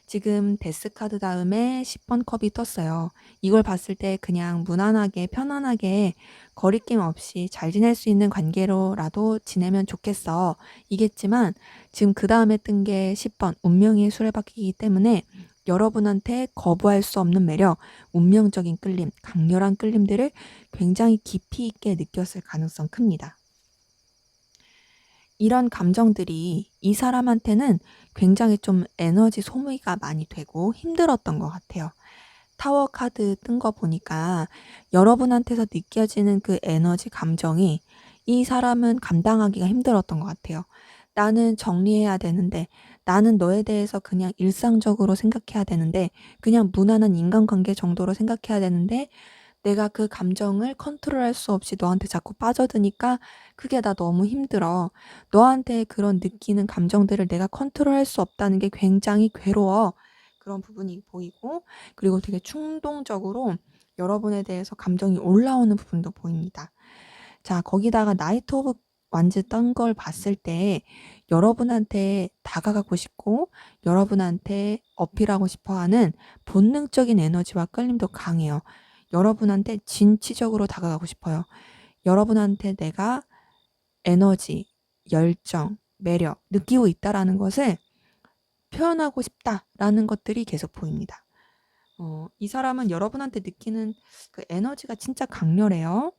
지금 데스카드 다음에 10번 컵이 떴어요. 이걸 봤을 때 그냥 무난하게 편안하게 거리낌 없이 잘 지낼 수 있는 관계로라도 지내면 좋겠어. 이겠지만 지금 그 다음에 뜬 게 10번 운명의 수레바퀴이기 때문에 여러분한테 거부할 수 없는 매력, 운명적인 끌림, 강렬한 끌림들을 굉장히 깊이 있게 느꼈을 가능성 큽니다. 이런 감정들이 이 사람한테는 굉장히 좀 에너지 소모가 많이 되고 힘들었던 것 같아요. 타워 카드 뜬 거 보니까 여러분한테서 느껴지는 그 에너지 감정이 이 사람은 감당하기가 힘들었던 것 같아요. 나는 정리해야 되는데, 나는 너에 대해서 그냥 일상적으로 생각해야 되는데, 그냥 무난한 인간관계 정도로 생각해야 되는데, 내가 그 감정을 컨트롤할 수 없이 너한테 자꾸 빠져드니까 그게 나 너무 힘들어. 너한테 그런 느끼는 감정들을 내가 컨트롤할 수 없다는 게 굉장히 괴로워. 그런 부분이 보이고, 그리고 되게 충동적으로 여러분에 대해서 감정이 올라오는 부분도 보입니다. 자, 거기다가 나이트 오브 완즈 떤 걸 봤을 때 여러분한테 다가가고 싶고 여러분한테 어필하고 싶어 하는 본능적인 에너지와 끌림도 강해요. 여러분한테 진취적으로 다가가고 싶어요. 여러분한테 내가 에너지, 열정, 매력 느끼고 있다라는 것을 표현하고 싶다라는 것들이 계속 보입니다. 이 사람은 여러분한테 느끼는 그 에너지가 진짜 강렬해요.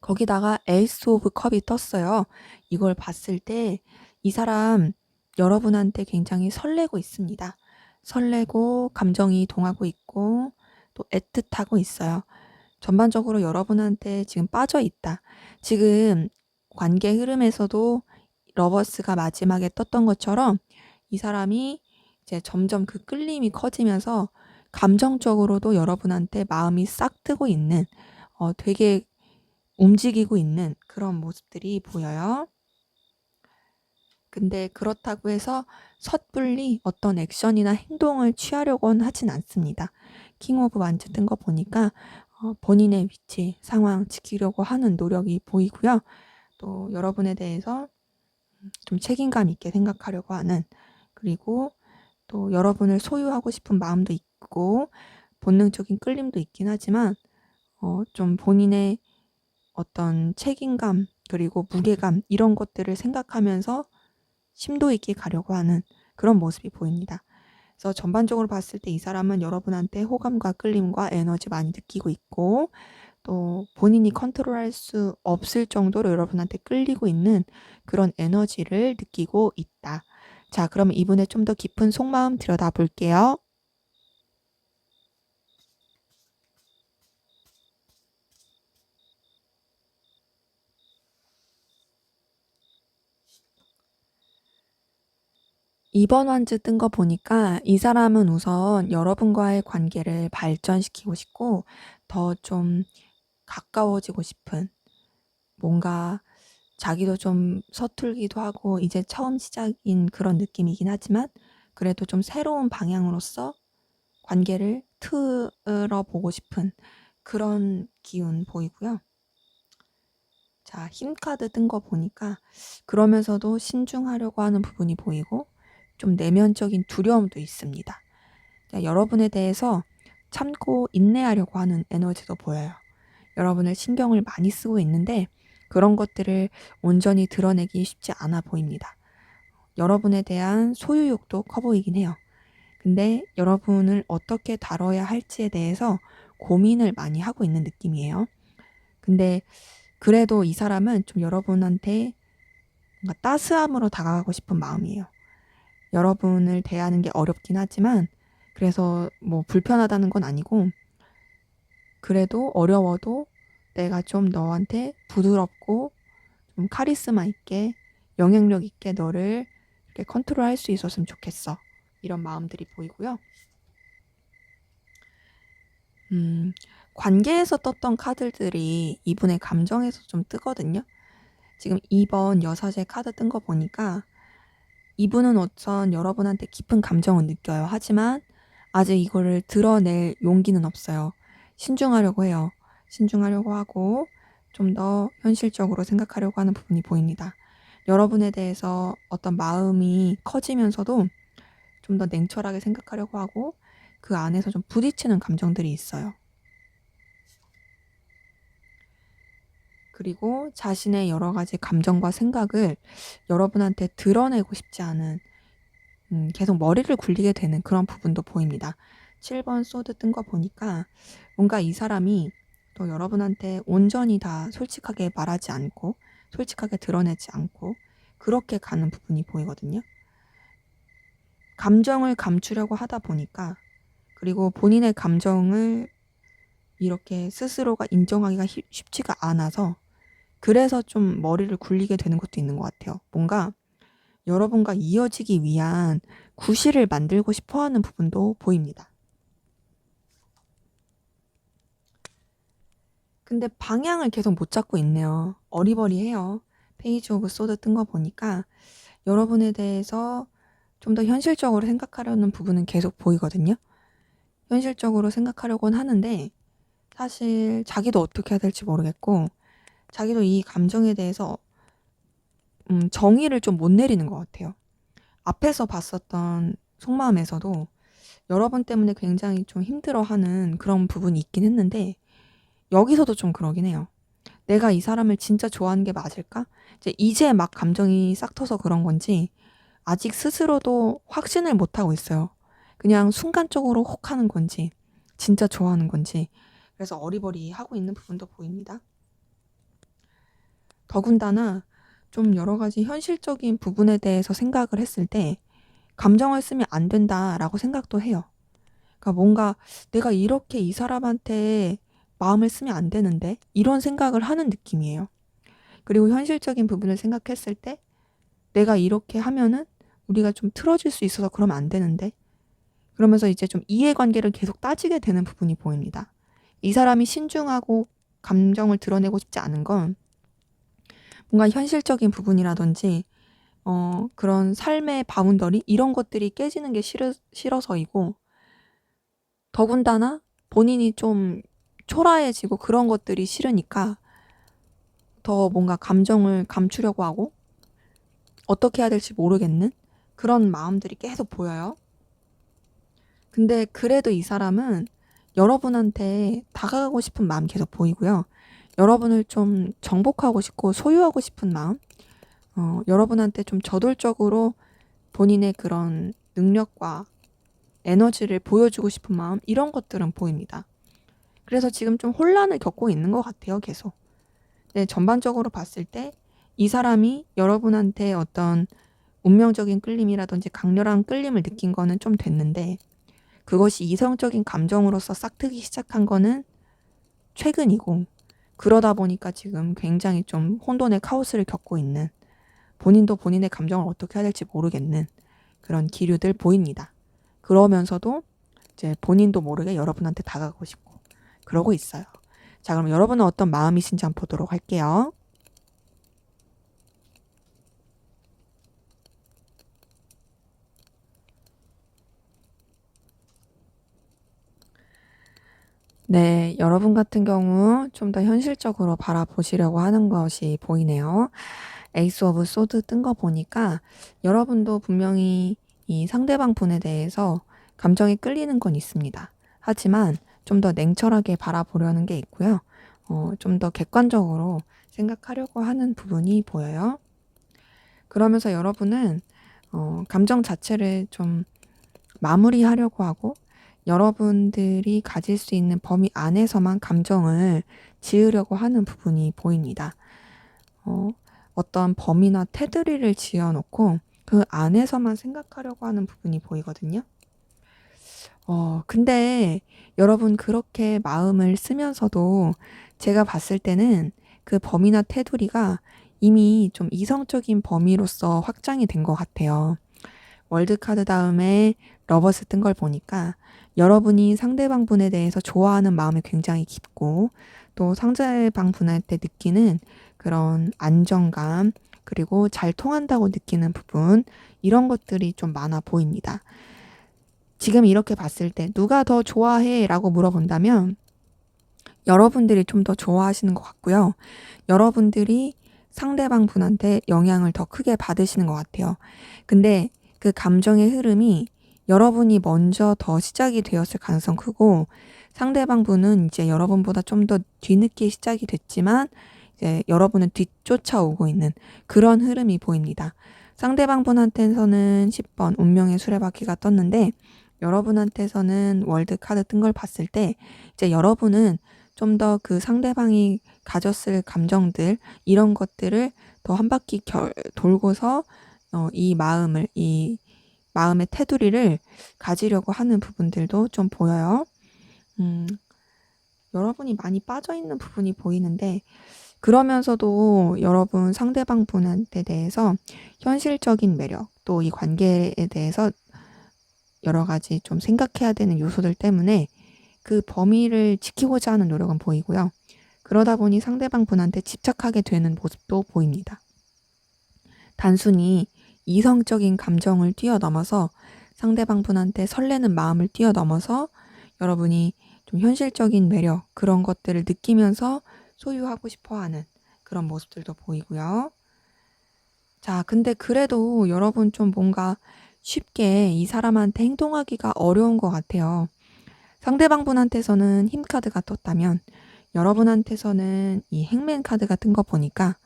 거기다가 에이스 오브 컵이 떴어요. 이걸 봤을 때 이 사람 여러분한테 굉장히 설레고 있습니다. 설레고 감정이 동하고 있고 또 애틋하고 있어요. 전반적으로 여러분한테 지금 빠져 있다. 지금 관계 흐름에서도 러버스가 마지막에 떴던 것처럼 이 사람이 이제 점점 그 끌림이 커지면서 감정적으로도 여러분한테 마음이 싹 트고 있는 되게 움직이고 있는 그런 모습들이 보여요. 근데 그렇다고 해서 섣불리 어떤 액션이나 행동을 취하려고는 하진 않습니다. 킹 오브 완즈 뜬 거 보니까 본인의 위치, 상황 지키려고 하는 노력이 보이고요. 또 여러분에 대해서 좀 책임감 있게 생각하려고 하는, 그리고 또 여러분을 소유하고 싶은 마음도 있고 본능적인 끌림도 있긴 하지만 좀 본인의 어떤 책임감 그리고 무게감 이런 것들을 생각하면서 심도 있게 가려고 하는 그런 모습이 보입니다. 그래서 전반적으로 봤을 때 이 사람은 여러분한테 호감과 끌림과 에너지 많이 느끼고 있고 또 본인이 컨트롤할 수 없을 정도로 여러분한테 끌리고 있는 그런 에너지를 느끼고 있다. 자, 그러면 이분의 좀 더 깊은 속마음 들여다 볼게요. 이번 완즈 뜬 거 보니까 이 사람은 우선 여러분과의 관계를 발전시키고 싶고 더 좀 가까워지고 싶은, 뭔가 자기도 좀 서툴기도 하고 이제 처음 시작인 그런 느낌이긴 하지만 그래도 좀 새로운 방향으로서 관계를 틀어보고 싶은 그런 기운 보이고요. 자, 힘 카드 뜬 거 보니까 그러면서도 신중하려고 하는 부분이 보이고 좀 내면적인 두려움도 있습니다. 자, 여러분에 대해서 참고 인내하려고 하는 에너지도 보여요. 여러분을 신경을 많이 쓰고 있는데 그런 것들을 온전히 드러내기 쉽지 않아 보입니다. 여러분에 대한 소유욕도 커 보이긴 해요. 근데 여러분을 어떻게 다뤄야 할지에 대해서 고민을 많이 하고 있는 느낌이에요. 근데 그래도 이 사람은 좀 여러분한테 뭔가 따스함으로 다가가고 싶은 마음이에요. 여러분을 대하는 게 어렵긴 하지만 그래서 뭐 불편하다는 건 아니고 그래도 어려워도 내가 좀 너한테 부드럽고 좀 카리스마 있게 영향력 있게 너를 이렇게 컨트롤할 수 있었으면 좋겠어. 이런 마음들이 보이고요. 관계에서 떴던 카드들이 이분의 감정에서 좀 뜨거든요. 지금 2번 여사제 카드 뜬 거 보니까 이분은 우선 여러분한테 깊은 감정을 느껴요. 하지만 아직 이거를 드러낼 용기는 없어요. 신중하려고 해요. 신중하려고 하고 좀 더 현실적으로 생각하려고 하는 부분이 보입니다. 여러분에 대해서 어떤 마음이 커지면서도 좀 더 냉철하게 생각하려고 하고 그 안에서 좀 부딪히는 감정들이 있어요. 그리고 자신의 여러 가지 감정과 생각을 여러분한테 드러내고 싶지 않은, 계속 머리를 굴리게 되는 그런 부분도 보입니다. 7번 소드 뜬 거 보니까 뭔가 이 사람이 또 여러분한테 온전히 다 솔직하게 말하지 않고 솔직하게 드러내지 않고 그렇게 가는 부분이 보이거든요. 감정을 감추려고 하다 보니까, 그리고 본인의 감정을 이렇게 스스로가 인정하기가 쉽지가 않아서 그래서 좀 머리를 굴리게 되는 것도 있는 것 같아요. 뭔가 여러분과 이어지기 위한 구실을 만들고 싶어 하는 부분도 보입니다. 근데 방향을 계속 못 잡고 있네요. 어리버리해요. 페이지 오브 소드 뜬 거 보니까 여러분에 대해서 좀 더 현실적으로 생각하려는 부분은 계속 보이거든요. 현실적으로 생각하려고는 하는데 사실 자기도 어떻게 해야 될지 모르겠고 자기도 이 감정에 대해서 정의를 좀 못 내리는 것 같아요. 앞에서 봤었던 속마음에서도 여러분 때문에 굉장히 좀 힘들어하는 그런 부분이 있긴 했는데 여기서도 좀 그러긴 해요. 내가 이 사람을 진짜 좋아하는 게 맞을까? 이제 막 감정이 싹 터서 그런 건지 아직 스스로도 확신을 못 하고 있어요. 그냥 순간적으로 혹 하는 건지 진짜 좋아하는 건지, 그래서 어리버리하고 있는 부분도 보입니다. 더군다나 좀 여러 가지 현실적인 부분에 대해서 생각을 했을 때 감정을 쓰면 안 된다라고 생각도 해요. 그러니까 뭔가 내가 이렇게 이 사람한테 마음을 쓰면 안 되는데 이런 생각을 하는 느낌이에요. 그리고 현실적인 부분을 생각했을 때 내가 이렇게 하면은 우리가 좀 틀어질 수 있어서 그러면 안 되는데. 그러면서 이제 좀 이해관계를 계속 따지게 되는 부분이 보입니다. 이 사람이 신중하고 감정을 드러내고 싶지 않은 건 뭔가 현실적인 부분이라든지 그런 삶의 바운더리 이런 것들이 깨지는 게 싫어서이고, 더군다나 본인이 좀 초라해지고 그런 것들이 싫으니까 더 뭔가 감정을 감추려고 하고 어떻게 해야 될지 모르겠는 그런 마음들이 계속 보여요. 근데 그래도 이 사람은 여러분한테 다가가고 싶은 마음이 계속 보이고요. 여러분을 좀 정복하고 싶고 소유하고 싶은 마음, 여러분한테 좀 저돌적으로 본인의 그런 능력과 에너지를 보여주고 싶은 마음, 이런 것들은 보입니다. 그래서 지금 좀 혼란을 겪고 있는 것 같아요, 계속. 네, 전반적으로 봤을 때 이 사람이 여러분한테 어떤 운명적인 끌림이라든지 강렬한 끌림을 느낀 거는 좀 됐는데, 그것이 이성적인 감정으로서 싹트기 시작한 거는 최근이고, 그러다 보니까 지금 굉장히 좀 혼돈의 카오스를 겪고 있는, 본인도 본인의 감정을 어떻게 해야 될지 모르겠는 그런 기류들 보입니다. 그러면서도 이제 본인도 모르게 여러분한테 다가가고 싶고 그러고 있어요. 자, 그럼 여러분은 어떤 마음이신지 한번 보도록 할게요. 네, 여러분 같은 경우 좀 더 현실적으로 바라보시려고 하는 것이 보이네요. 에이스 오브 소드 뜬 거 보니까 여러분도 분명히 이 상대방 분에 대해서 감정이 끌리는 건 있습니다. 하지만 좀 더 냉철하게 바라보려는 게 있고요. 좀 더 객관적으로 생각하려고 하는 부분이 보여요. 그러면서 여러분은 감정 자체를 좀 마무리하려고 하고, 여러분들이 가질 수 있는 범위 안에서만 감정을 지으려고 하는 부분이 보입니다. 어떤 범위나 테두리를 지어놓고 그 안에서만 생각하려고 하는 부분이 보이거든요. 근데 여러분 그렇게 마음을 쓰면서도 제가 봤을 때는 그 범위나 테두리가 이미 좀 이성적인 범위로서 확장이 된 것 같아요. 월드카드 다음에 러버스 뜬 걸 보니까 여러분이 상대방 분에 대해서 좋아하는 마음이 굉장히 깊고, 또 상대방 분한테 느끼는 그런 안정감, 그리고 잘 통한다고 느끼는 부분, 이런 것들이 좀 많아 보입니다. 지금 이렇게 봤을 때 누가 더 좋아해? 라고 물어본다면 여러분들이 좀 더 좋아하시는 것 같고요. 여러분들이 상대방 분한테 영향을 더 크게 받으시는 것 같아요. 근데 그 감정의 흐름이 여러분이 먼저 더 시작이 되었을 가능성 크고, 상대방 분은 이제 여러분보다 좀 더 뒤늦게 시작이 됐지만 이제 여러분은 뒤쫓아오고 있는 그런 흐름이 보입니다. 상대방 분한테서는 10번 운명의 수레바퀴가 떴는데, 여러분한테서는 월드 카드 뜬 걸 봤을 때 이제 여러분은 좀 더 그 상대방이 가졌을 감정들, 이런 것들을 더 한 바퀴 돌고서 이 마음의 테두리를 가지려고 하는 부분들도 좀 보여요. 여러분이 많이 빠져있는 부분이 보이는데, 그러면서도 여러분 상대방 분한테 대해서 현실적인 매력, 또 이 관계에 대해서 여러 가지 좀 생각해야 되는 요소들 때문에 그 범위를 지키고자 하는 노력은 보이고요. 그러다 보니 상대방 분한테 집착하게 되는 모습도 보입니다. 단순히 이성적인 감정을 뛰어넘어서, 상대방 분한테 설레는 마음을 뛰어넘어서 여러분이 좀 현실적인 매력, 그런 것들을 느끼면서 소유하고 싶어 하는 그런 모습들도 보이고요. 자, 근데 그래도 여러분 좀 뭔가 쉽게 이 사람한테 행동하기가 어려운 것 같아요. 상대방 분한테서는 힘 카드가 떴다면 여러분한테서는 이 행맨 카드가 뜬 거 보니까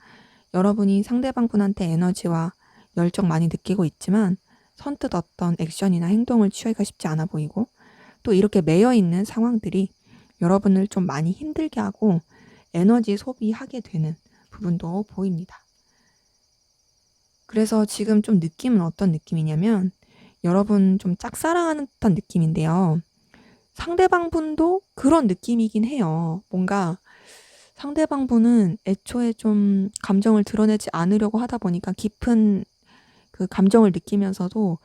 여러분이 상대방 분한테 에너지와 열정 많이 느끼고 있지만 선뜻 어떤 액션이나 행동을 취하기가 쉽지 않아 보이고, 또 이렇게 매여 있는 상황들이 여러분을 좀 많이 힘들게 하고 에너지 소비하게 되는 부분도 보입니다. 그래서 지금 좀 느낌은 어떤 느낌이냐면, 여러분 좀 짝사랑하는 듯한 느낌인데요. 상대방 분도 그런 느낌이긴 해요. 뭔가 상대방 분은 애초에 좀 감정을 드러내지 않으려고 하다 보니까 깊은 그 감정을 느끼면서도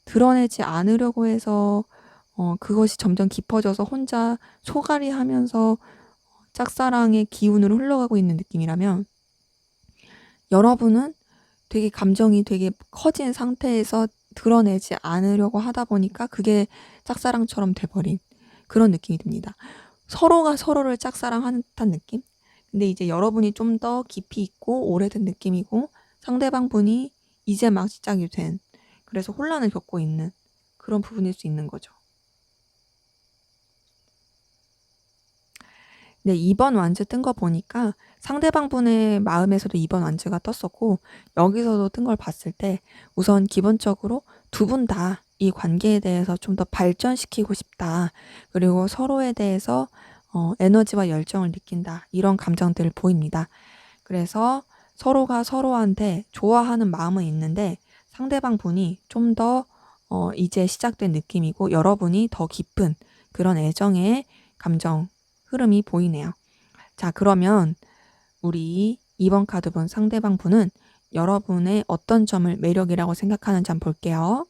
드러내지 않으려고 해서 그것이 점점 깊어져서 혼자 소갈이하면서 짝사랑의 기운으로 흘러가고 있는 느낌이라면, 여러분은 되게 감정이 되게 커진 상태에서 드러내지 않으려고 하다 보니까 그게 짝사랑처럼 돼버린 그런 느낌이 듭니다. 서로가 서로를 짝사랑하는 듯한 느낌? 근데 이제 여러분이 좀 더 깊이 있고 오래된 느낌이고, 상대방 분이 이제 막 시작이 된, 그래서 혼란을 겪고 있는 그런 부분일 수 있는 거죠. 네, 2번 완즈 뜬 거 보니까 상대방 분의 마음에서도 2번 완즈가 떴었고, 여기서도 뜬 걸 봤을 때 우선 기본적으로 두 분 다 이 관계에 대해서 좀 더 발전시키고 싶다. 그리고 서로에 대해서 에너지와 열정을 느낀다. 이런 감정들을 보입니다. 그래서 서로가 서로한테 좋아하는 마음은 있는데, 상대방 분이 좀 더 이제 시작된 느낌이고, 여러분이 더 깊은 그런 애정의 감정 흐름이 보이네요. 자, 그러면 우리 2번 카드 본 상대방 분은 여러분의 어떤 점을 매력이라고 생각하는지 한번 볼게요.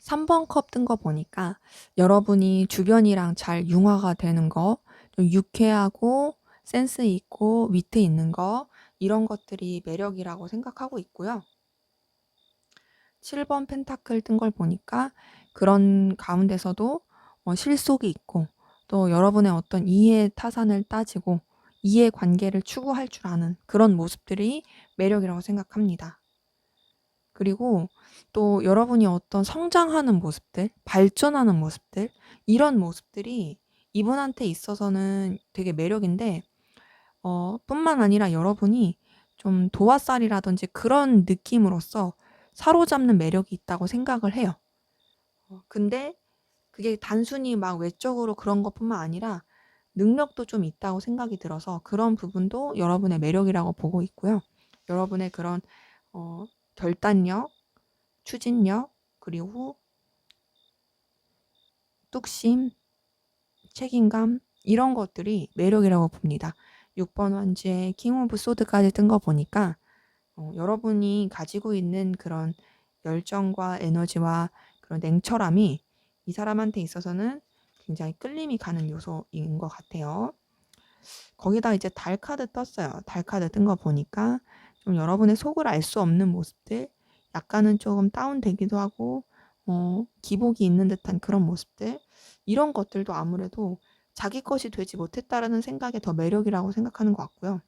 3번 컵 뜬 거 보니까 여러분이 주변이랑 잘 융화가 되는 거, 좀 유쾌하고 센스 있고 위트 있는 거, 이런 것들이 매력이라고 생각하고 있고요. 7번 펜타클 뜬 걸 보니까 그런 가운데서도 실속이 있고, 또 여러분의 어떤 이해 타산을 따지고 이해 관계를 추구할 줄 아는 그런 모습들이 매력이라고 생각합니다. 그리고 또 여러분이 어떤 성장하는 모습들, 발전하는 모습들, 이런 모습들이 이분한테 있어서는 되게 매력인데, 뿐만 아니라 여러분이 좀 도화살이라든지 그런 느낌으로서 사로잡는 매력이 있다고 생각을 해요. 근데 그게 단순히 막 외적으로 그런 것뿐만 아니라 능력도 좀 있다고 생각이 들어서 그런 부분도 여러분의 매력이라고 보고 있고요. 여러분의 그런 결단력, 추진력, 그리고 뚝심, 책임감, 이런 것들이 매력이라고 봅니다. 6번 완주의 킹 오브 소드까지 뜬 거 보니까 여러분이 가지고 있는 그런 열정과 에너지와 그런 냉철함이 이 사람한테 있어서는 굉장히 끌림이 가는 요소인 것 같아요. 거기다 이제 달 카드 떴어요. 달 카드 뜬 거 보니까 좀 여러분의 속을 알 수 없는 모습들, 약간은 조금 다운되기도 하고 기복이 있는 듯한 그런 모습들, 이런 것들도 아무래도 자기 것이 되지 못했다라는 생각에 더 매력이라고 생각하는 것 같고요.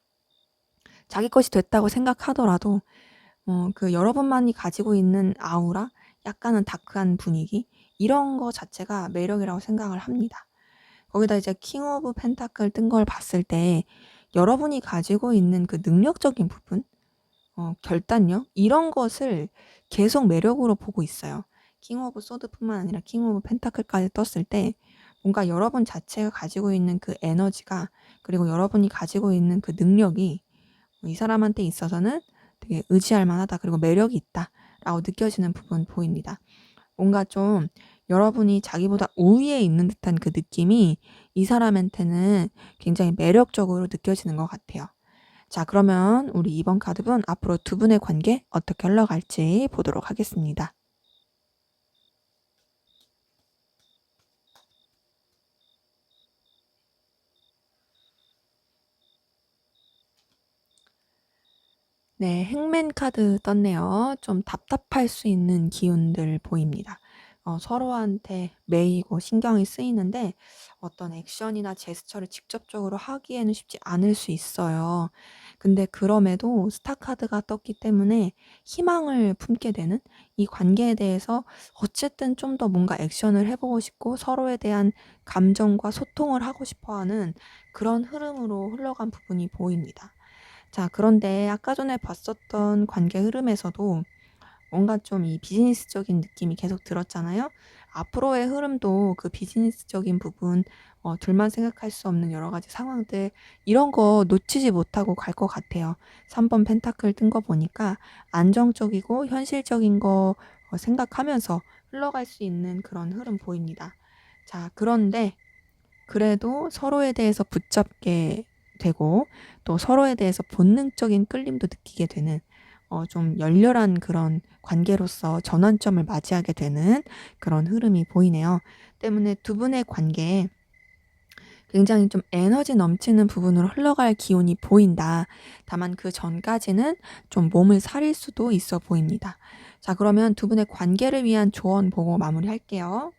자기 것이 됐다고 생각하더라도 그 여러분만이 가지고 있는 아우라, 약간은 다크한 분위기, 이런 거 자체가 매력이라고 생각을 합니다. 거기다 이제 킹 오브 펜타클 뜬 걸 봤을 때 여러분이 가지고 있는 그 능력적인 부분, 결단력, 이런 것을 계속 매력으로 보고 있어요. 킹 오브 소드뿐만 아니라 킹 오브 펜타클까지 떴을 때 뭔가 여러분 자체가 가지고 있는 그 에너지가, 그리고 여러분이 가지고 있는 그 능력이 이 사람한테 있어서는 되게 의지할 만하다, 그리고 매력이 있다라고 느껴지는 부분 보입니다. 뭔가 좀 여러분이 자기보다 우위에 있는 듯한 그 느낌이 이 사람한테는 굉장히 매력적으로 느껴지는 것 같아요. 자, 그러면 우리 2번 카드분 앞으로 두 분의 관계 어떻게 흘러갈지 보도록 하겠습니다. 네, 행맨 카드 떴네요. 좀 답답할 수 있는 기운들 보입니다. 서로한테 매이고 신경이 쓰이는데 어떤 액션이나 제스처를 직접적으로 하기에는 쉽지 않을 수 있어요. 근데 그럼에도 스타 카드가 떴기 때문에 희망을 품게 되는, 이 관계에 대해서 어쨌든 좀 더 뭔가 액션을 해보고 싶고 서로에 대한 감정과 소통을 하고 싶어 하는 그런 흐름으로 흘러간 부분이 보입니다. 자, 그런데 아까 전에 봤었던 관계 흐름에서도 뭔가 좀 이 비즈니스적인 느낌이 계속 들었잖아요. 앞으로의 흐름도 그 비즈니스적인 부분, 둘만 생각할 수 없는 여러 가지 상황들, 이런 거 놓치지 못하고 갈 것 같아요. 3번 펜타클 뜬 거 보니까 안정적이고 현실적인 거 생각하면서 흘러갈 수 있는 그런 흐름 보입니다. 자, 그런데 그래도 서로에 대해서 붙잡게 되고 또 서로에 대해서 본능적인 끌림도 느끼게 되는 좀 열렬한 그런 관계로서 전환점을 맞이하게 되는 그런 흐름이 보이네요. 때문에 두 분의 관계에 굉장히 좀 에너지 넘치는 부분으로 흘러갈 기운이 보인다. 다만 그 전까지는 좀 몸을 사릴 수도 있어 보입니다. 자, 그러면 두 분의 관계를 위한 조언 보고 마무리할게요.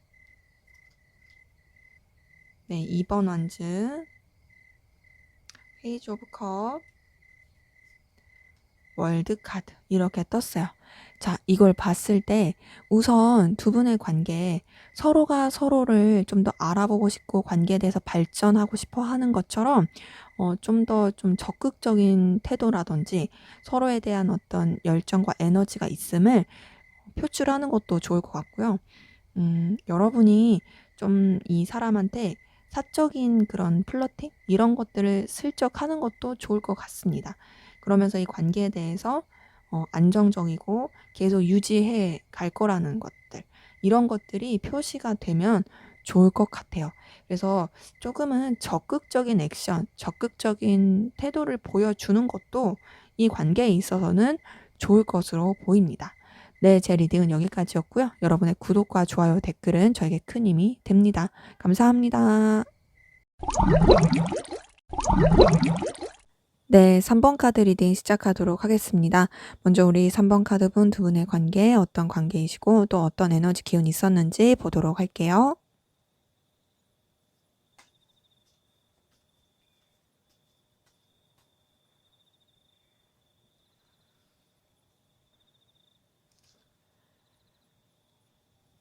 네, 2번 완즈, 페이지 오브 컵, 월드 카드 이렇게 떴어요. 자, 이걸 봤을 때 우선 두 분의 관계에 서로가 서로를 좀 더 알아보고 싶고 관계에 대해서 발전하고 싶어 하는 것처럼 좀 더 좀 적극적인 태도라든지 서로에 대한 어떤 열정과 에너지가 있음을 표출하는 것도 좋을 것 같고요. 여러분이 좀 이 사람한테 사적인 그런 플러팅 이런 것들을 슬쩍 하는 것도 좋을 것 같습니다. 그러면서 이 관계에 대해서 안정적이고 계속 유지해 갈 거라는 것들 이런 것들이 표시가 되면 좋을 것 같아요. 그래서 조금은 적극적인 액션, 적극적인 태도를 보여주는 것도 이 관계에 있어서는 좋을 것으로 보입니다. 네, 제 리딩은 여기까지였고요. 여러분의 구독과 좋아요, 댓글은 저에게 큰 힘이 됩니다. 감사합니다. 네, 3번 카드 리딩 시작하도록 하겠습니다. 먼저 우리 3번 카드분 두 분의 관계, 어떤 관계이시고 또 어떤 에너지 기운이 있었는지 보도록 할게요.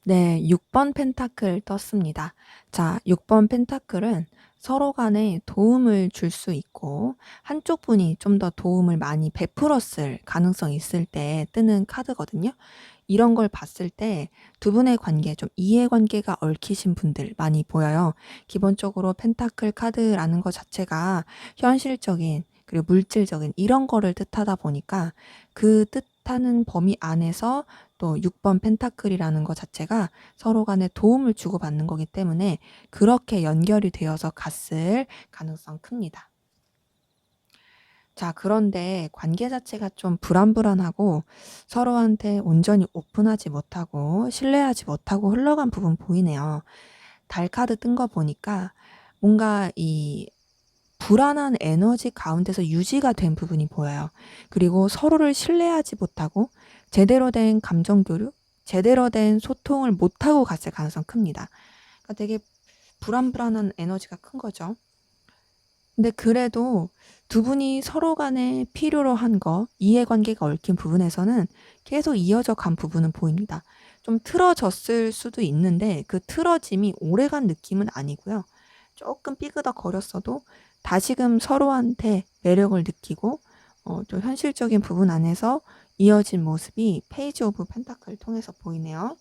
네, 6번 펜타클 떴습니다. 자, 6번 펜타클은 서로 간에 도움을 줄 수 있고 한쪽 분이 좀 더 도움을 많이 베풀었을 가능성이 있을 때 뜨는 카드거든요. 이런 걸 봤을 때 두 분의 관계, 좀 이해관계가 얽히신 분들 많이 보여요. 기본적으로 펜타클 카드라는 것 자체가 현실적인 그리고 물질적인 이런 거를 뜻하다 보니까 그 뜻하는 범위 안에서 또 6번 펜타클이라는 것 자체가 서로 간에 도움을 주고받는 거기 때문에 그렇게 연결이 되어서 갔을 가능성 큽니다. 자, 그런데 관계 자체가 좀 불안불안하고 서로한테 온전히 오픈하지 못하고 신뢰하지 못하고 흘러간 부분 보이네요. 달 카드 뜬 거 보니까 뭔가 이 불안한 에너지 가운데서 유지가 된 부분이 보여요. 그리고 서로를 신뢰하지 못하고 제대로 된 감정 교류, 제대로 된 소통을 못하고 갔을 가능성 큽니다. 그러니까 되게 불안불안한 에너지가 큰 거죠. 근데 그래도 두 분이 서로 간에 필요로 한 거, 이해관계가 얽힌 부분에서는 계속 이어져 간 부분은 보입니다. 좀 틀어졌을 수도 있는데 그 틀어짐이 오래간 느낌은 아니고요. 조금 삐그덕거렸어도 다시금 서로한테 매력을 느끼고 또 현실적인 부분 안에서 이어진 모습이 페이지 오브 펜타클을 통해서 보이네요.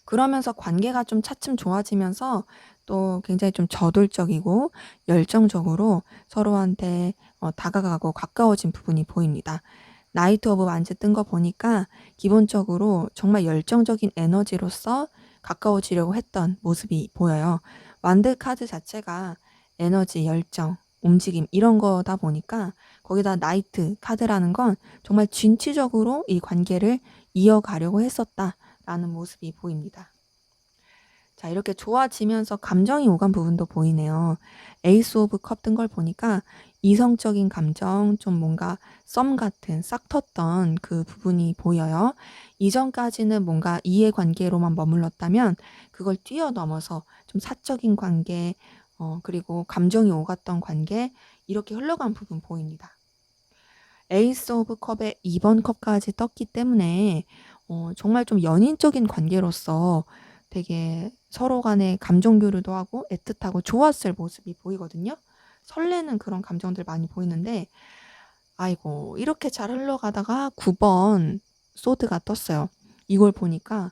그러면서 관계가 좀 차츰 좋아지면서 또 굉장히 좀 저돌적이고 열정적으로 서로한테 다가가고 가까워진 부분이 보입니다. 나이트 오브 완즈 뜬 거 보니까 기본적으로 정말 열정적인 에너지로서 가까워지려고 했던 모습이 보여요. 완드 카드 자체가 에너지, 열정, 움직임 이런 거다 보니까 거기다 나이트 카드라는 건 정말 진취적으로 이 관계를 이어가려고 했었다라는 모습이 보입니다. 자, 이렇게 좋아지면서 감정이 오간 부분도 보이네요. 에이스 오브 컵 뜬 걸 보니까 이성적인 감정, 좀 뭔가 썸 같은 싹 텄던 그 부분이 보여요. 이전까지는 뭔가 이해관계로만 머물렀다면 그걸 뛰어넘어서 좀 사적인 관계, 그리고 감정이 오갔던 관계, 이렇게 흘러간 부분 보입니다. 에이스 오브 컵에 2번 컵까지 떴기 때문에 정말 좀 연인적인 관계로서 되게 서로 간에 감정 교류도 하고 애틋하고 좋았을 모습이 보이거든요. 설레는 그런 감정들 많이 보이는데 아이고 이렇게 잘 흘러가다가 9번 소드가 떴어요. 이걸 보니까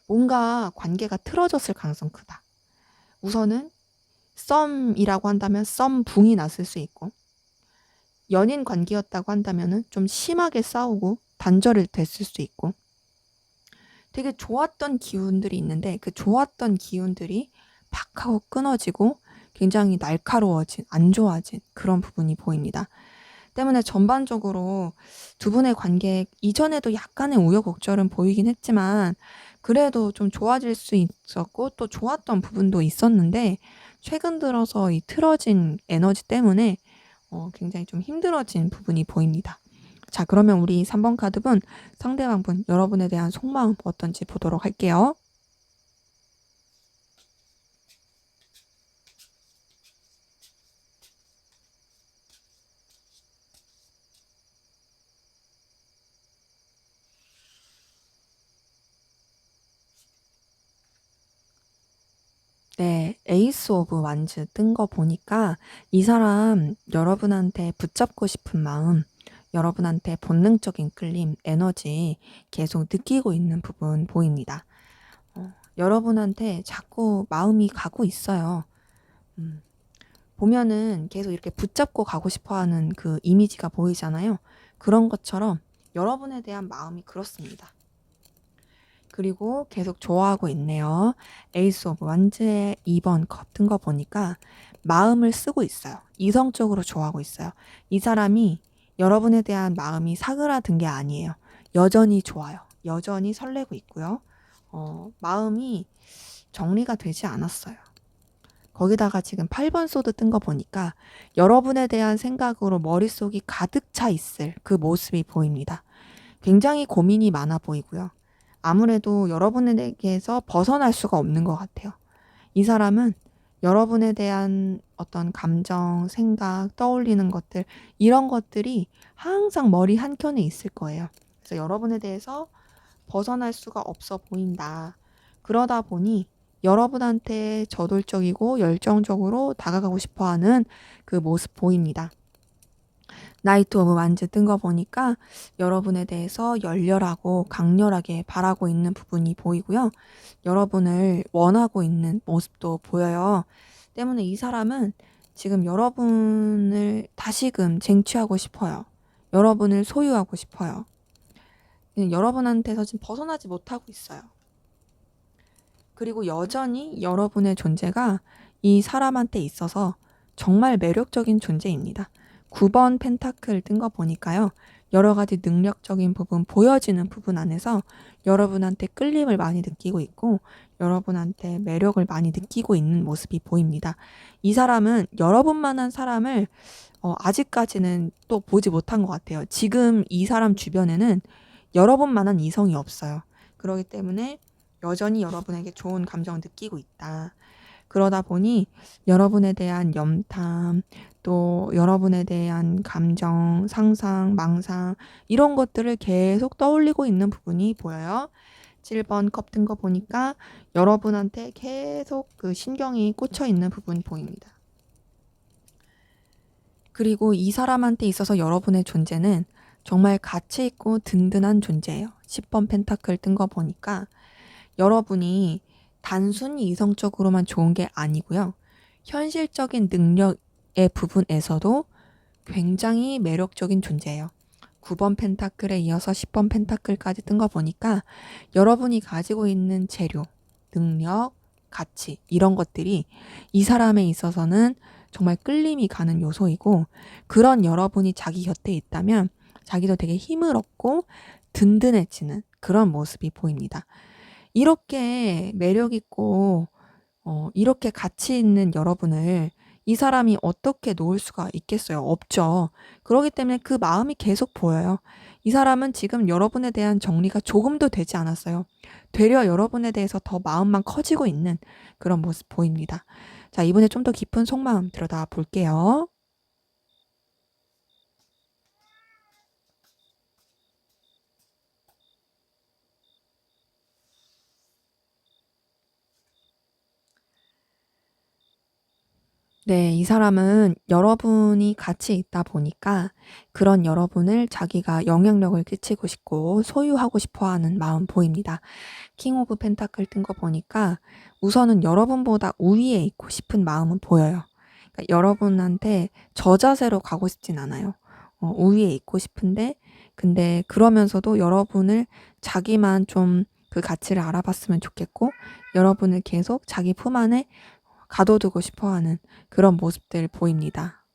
뭔가 관계가 틀어졌을 가능성 크다. 우선은 썸이라고 한다면 썸붕이 났을 수 있고 연인 관계였다고 한다면은 좀 심하게 싸우고 단절이 됐을 수 있고 되게 좋았던 기운들이 있는데 그 좋았던 기운들이 팍 하고 끊어지고 굉장히 날카로워진, 안 좋아진 그런 부분이 보입니다. 때문에 전반적으로 두 분의 관계 이전에도 약간의 우여곡절은 보이긴 했지만 그래도 좀 좋아질 수 있었고 또 좋았던 부분도 있었는데 최근 들어서 이 틀어진 에너지 때문에 굉장히 좀 힘들어진 부분이 보입니다. 자, 그러면 우리 3번 카드분, 상대방분, 여러분에 대한 속마음 어떤지 보도록 할게요. 네, 에이스 오브 완즈 뜬 거 보니까 이 사람 여러분한테 붙잡고 싶은 마음, 여러분한테 본능적인 끌림, 에너지 계속 느끼고 있는 부분 보입니다. 여러분한테 자꾸 마음이 가고 있어요. 음, 보면은 계속 이렇게 붙잡고 가고 싶어 하는 그 이미지가 보이잖아요. 그런 것처럼 여러분에 대한 마음이 그렇습니다. 그리고 계속 좋아하고 있네요. 에이스 오브 완즈의 2번 컵 뜬 거 보니까 마음을 쓰고 있어요. 이성적으로 좋아하고 있어요. 이 사람이 여러분에 대한 마음이 사그라든 게 아니에요. 여전히 좋아요. 여전히 설레고 있고요. 마음이 정리가 되지 않았어요. 거기다가 지금 8번 소드 뜬 거 보니까 여러분에 대한 생각으로 머릿속이 가득 차 있을 그 모습이 보입니다. 굉장히 고민이 많아 보이고요. 아무래도 여러분에게서 벗어날 수가 없는 것 같아요. 이 사람은 여러분에 대한 어떤 감정, 생각, 떠올리는 것들, 이런 것들이 항상 머리 한켠에 있을 거예요. 그래서 여러분에 대해서 벗어날 수가 없어 보인다. 그러다 보니 여러분한테 저돌적이고 열정적으로 다가가고 싶어 하는 그 모습 보입니다. 나이트 오브 완즈 뜬 거 보니까 여러분에 대해서 열렬하고 강렬하게 바라고 있는 부분이 보이고요. 여러분을 원하고 있는 모습도 보여요. 때문에 이 사람은 지금 여러분을 다시금 쟁취하고 싶어요. 여러분을 소유하고 싶어요. 여러분한테서 지금 벗어나지 못하고 있어요. 그리고 여전히 여러분의 존재가 이 사람한테 있어서 정말 매력적인 존재입니다. 9번 펜타클 뜬 거 보니까요. 여러 가지 능력적인 부분, 보여지는 부분 안에서 여러분한테 끌림을 많이 느끼고 있고 여러분한테 매력을 많이 느끼고 있는 모습이 보입니다. 이 사람은 여러분만한 사람을 아직까지는 또 보지 못한 것 같아요. 지금 이 사람 주변에는 여러분만한 이성이 없어요. 그렇기 때문에 여전히 여러분에게 좋은 감정을 느끼고 있다. 그러다 보니 여러분에 대한 염탐, 또 여러분에 대한 감정, 상상, 망상 이런 것들을 계속 떠올리고 있는 부분이 보여요. 7번 컵 든 거 보니까 여러분한테 계속 그 신경이 꽂혀 있는 부분이 보입니다. 그리고 이 사람한테 있어서 여러분의 존재는 정말 가치 있고 든든한 존재예요. 10번 펜타클 뜬 거 보니까 여러분이 단순히 이성적으로만 좋은 게 아니고요. 현실적인 능력의 부분에서도 굉장히 매력적인 존재예요. 9번 펜타클에 이어서 10번 펜타클까지 뜬 거 보니까 여러분이 가지고 있는 재료, 능력, 가치 이런 것들이 이 사람에 있어서는 정말 끌림이 가는 요소이고 그런 여러분이 자기 곁에 있다면 자기도 되게 힘을 얻고 든든해지는 그런 모습이 보입니다. 이렇게 매력 있고 이렇게 가치 있는 여러분을 이 사람이 어떻게 놓을 수가 있겠어요? 없죠. 그렇기 때문에 그 마음이 계속 보여요. 이 사람은 지금 여러분에 대한 정리가 조금도 되지 않았어요. 되려 여러분에 대해서 더 마음만 커지고 있는 그런 모습 보입니다. 자, 이번에 좀 더 깊은 속마음 들여다 볼게요. 네, 이 사람은 여러분이 같이 있다 보니까 그런 여러분을 자기가 영향력을 끼치고 싶고 소유하고 싶어 하는 마음 보입니다. 킹 오브 펜타클 뜬 거 보니까 우선은 여러분보다 우위에 있고 싶은 마음은 보여요. 그러니까 여러분한테 저자세로 가고 싶진 않아요. 우위에 있고 싶은데 근데 그러면서도 여러분을 자기만 좀 그 그 가치를 알아봤으면 좋겠고 여러분을 계속 자기 품 안에 가둬두고 싶어하는 그런 모습들 보입니다.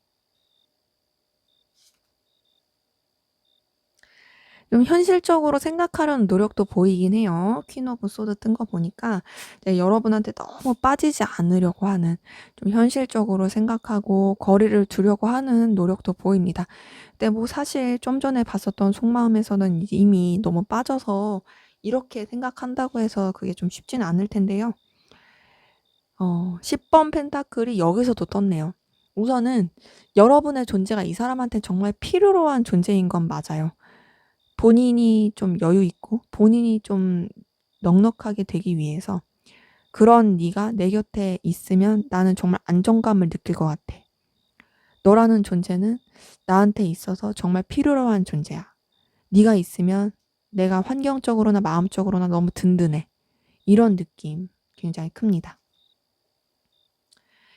좀 현실적으로 생각하려는 노력도 보이긴 해요. 퀸 오브 소드 뜬 거 보니까 여러분한테 너무 빠지지 않으려고 하는, 좀 현실적으로 생각하고 거리를 두려고 하는 노력도 보입니다. 근데 뭐 사실 좀 전에 봤었던 속마음에서는 이미 너무 빠져서 이렇게 생각한다고 해서 그게 좀 쉽지는 않을 텐데요. 10번 펜타클이 여기서도 떴네요. 우선은 여러분의 존재가 이 사람한테 정말 필요로 한 존재인 건 맞아요. 본인이 좀 여유 있고 본인이 좀 넉넉하게 되기 위해서 그런 네가 내 곁에 있으면 나는 정말 안정감을 느낄 것 같아. 너라는 존재는 나한테 있어서 정말 필요로 한 존재야. 네가 있으면 내가 환경적으로나 마음적으로나 너무 든든해. 이런 느낌 굉장히 큽니다.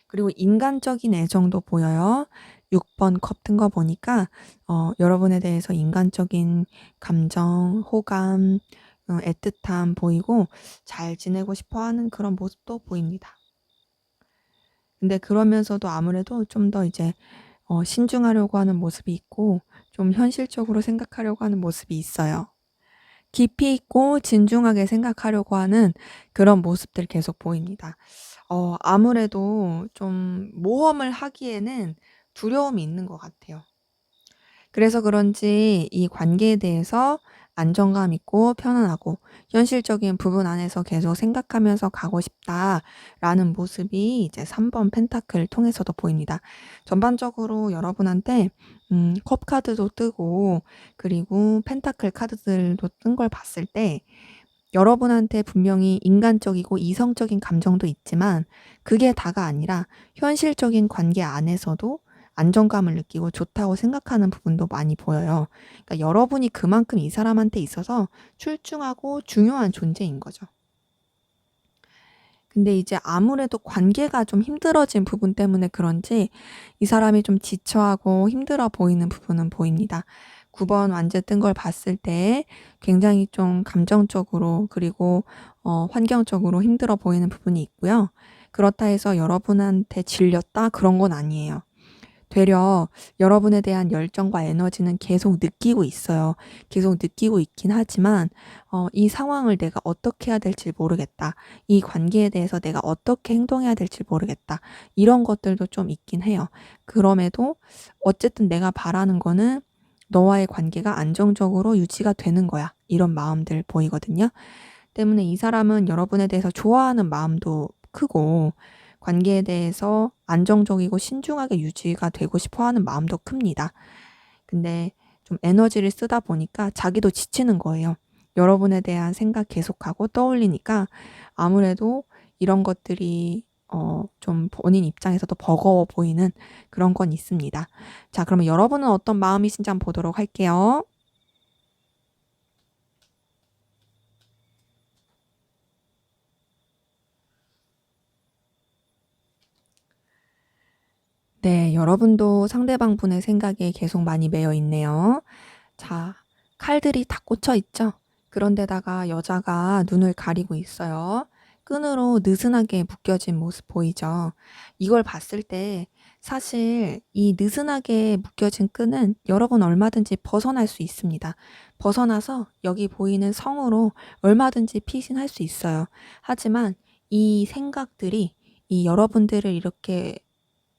그리고 인간적인 애정도 보여요. 6번 컵 든 거 보니까 여러분에 대해서 인간적인 감정, 호감, 애틋함 보이고 잘 지내고 싶어 하는 그런 모습도 보입니다. 근데 그러면서도 아무래도 좀 더 이제 신중하려고 하는 모습이 있고 좀 현실적으로 생각하려고 하는 모습이 있어요. 깊이 있고 진중하게 생각하려고 하는 그런 모습들 계속 보입니다. 아무래도 좀 모험을 하기에는 두려움이 있는 것 같아요. 그래서 그런지 이 관계에 대해서 안정감 있고 편안하고 현실적인 부분 안에서 계속 생각하면서 가고 싶다라는 모습이 이제 3번 펜타클을 통해서도 보입니다. 전반적으로 여러분한테 컵 카드도 뜨고 그리고 펜타클 카드들도 뜬 걸 봤을 때 여러분한테 분명히 인간적이고 이성적인 감정도 있지만 그게 다가 아니라 현실적인 관계 안에서도 안정감을 느끼고 좋다고 생각하는 부분도 많이 보여요. 그러니까 여러분이 그만큼 이 사람한테 있어서 출중하고 중요한 존재인 거죠. 근데 이제 아무래도 관계가 좀 힘들어진 부분 때문에 그런지 이 사람이 좀 지쳐하고 힘들어 보이는 부분은 보입니다. 9번 완제 뜬 걸 봤을 때 굉장히 좀 감정적으로 그리고 환경적으로 힘들어 보이는 부분이 있고요. 그렇다 해서 여러분한테 질렸다 그런 건 아니에요. 되려 여러분에 대한 열정과 에너지는 계속 느끼고 있어요. 계속 느끼고 있긴 하지만 이 상황을 내가 어떻게 해야 될지 모르겠다. 이 관계에 대해서 내가 어떻게 행동해야 될지 모르겠다. 이런 것들도 좀 있긴 해요. 그럼에도 어쨌든 내가 바라는 거는 너와의 관계가 안정적으로 유지가 되는 거야. 이런 마음들 보이거든요. 때문에 이 사람은 여러분에 대해서 좋아하는 마음도 크고 관계에 대해서 안정적이고 신중하게 유지가 되고 싶어 하는 마음도 큽니다. 근데 좀 에너지를 쓰다 보니까 자기도 지치는 거예요. 여러분에 대한 생각 계속하고 떠올리니까 아무래도 이런 것들이 좀 본인 입장에서도 버거워 보이는 그런 건 있습니다. 자, 그러면 여러분은 어떤 마음이신지 한번 보도록 할게요. 네, 여러분도 상대방 분의 생각에 계속 많이 매여 있네요. 자, 칼들이 다 꽂혀 있죠? 그런데다가 여자가 눈을 가리고 있어요. 끈으로 느슨하게 묶여진 모습 보이죠? 이걸 봤을 때 사실 이 느슨하게 묶여진 끈은 여러분 얼마든지 벗어날 수 있습니다. 벗어나서 여기 보이는 성으로 얼마든지 피신할 수 있어요. 하지만 이 생각들이 이 여러분들을 이렇게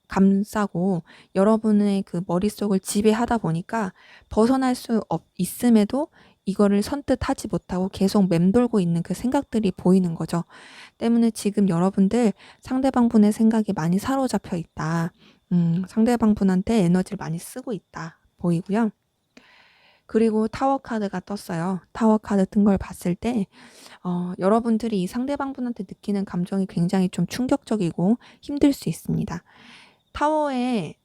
감싸고 여러분의 그 머릿속을 지배하다 보니까 벗어날 수 있음에도 이거를 선뜻 하지 못하고 계속 맴돌고 있는 그 생각들이 보이는 거죠. 때문에 지금 여러분들 상대방 분의 생각이 많이 사로잡혀 있다. 상대방 분한테 에너지를 많이 쓰고 있다. 보이고요. 그리고 타워 카드가 떴어요. 타워 카드 뜬 걸 봤을 때 여러분들이 이 상대방 분한테 느끼는 감정이 굉장히 좀 충격적이고 힘들 수 있습니다. 타워에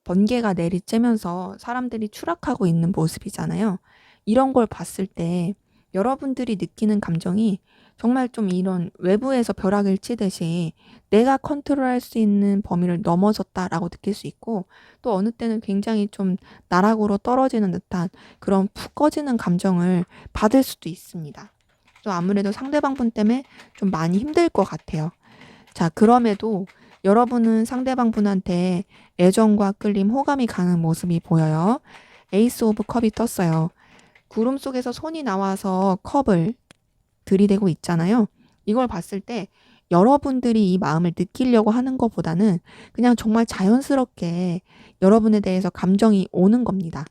번개가 내리쬐면서 사람들이 추락하고 있는 모습이잖아요. 이런 걸 봤을 때 여러분들이 느끼는 감정이 정말 좀 이런 외부에서 벼락을 치듯이 내가 컨트롤할 수 있는 범위를 넘어섰다라고 느낄 수 있고 또 어느 때는 굉장히 좀 나락으로 떨어지는 듯한 그런 푹 꺼지는 감정을 받을 수도 있습니다. 또 아무래도 상대방분 때문에 좀 많이 힘들 것 같아요. 자, 그럼에도 여러분은 상대방분한테 애정과 끌림, 호감이 가는 모습이 보여요. 에이스 오브 컵이 떴어요. 구름 속에서 손이 나와서 컵을 들이대고 있잖아요. 이걸 봤을 때 여러분들이 이 마음을 느끼려고 하는 것보다는 그냥 정말 자연스럽게 여러분에 대해서 감정이 오는 겁니다.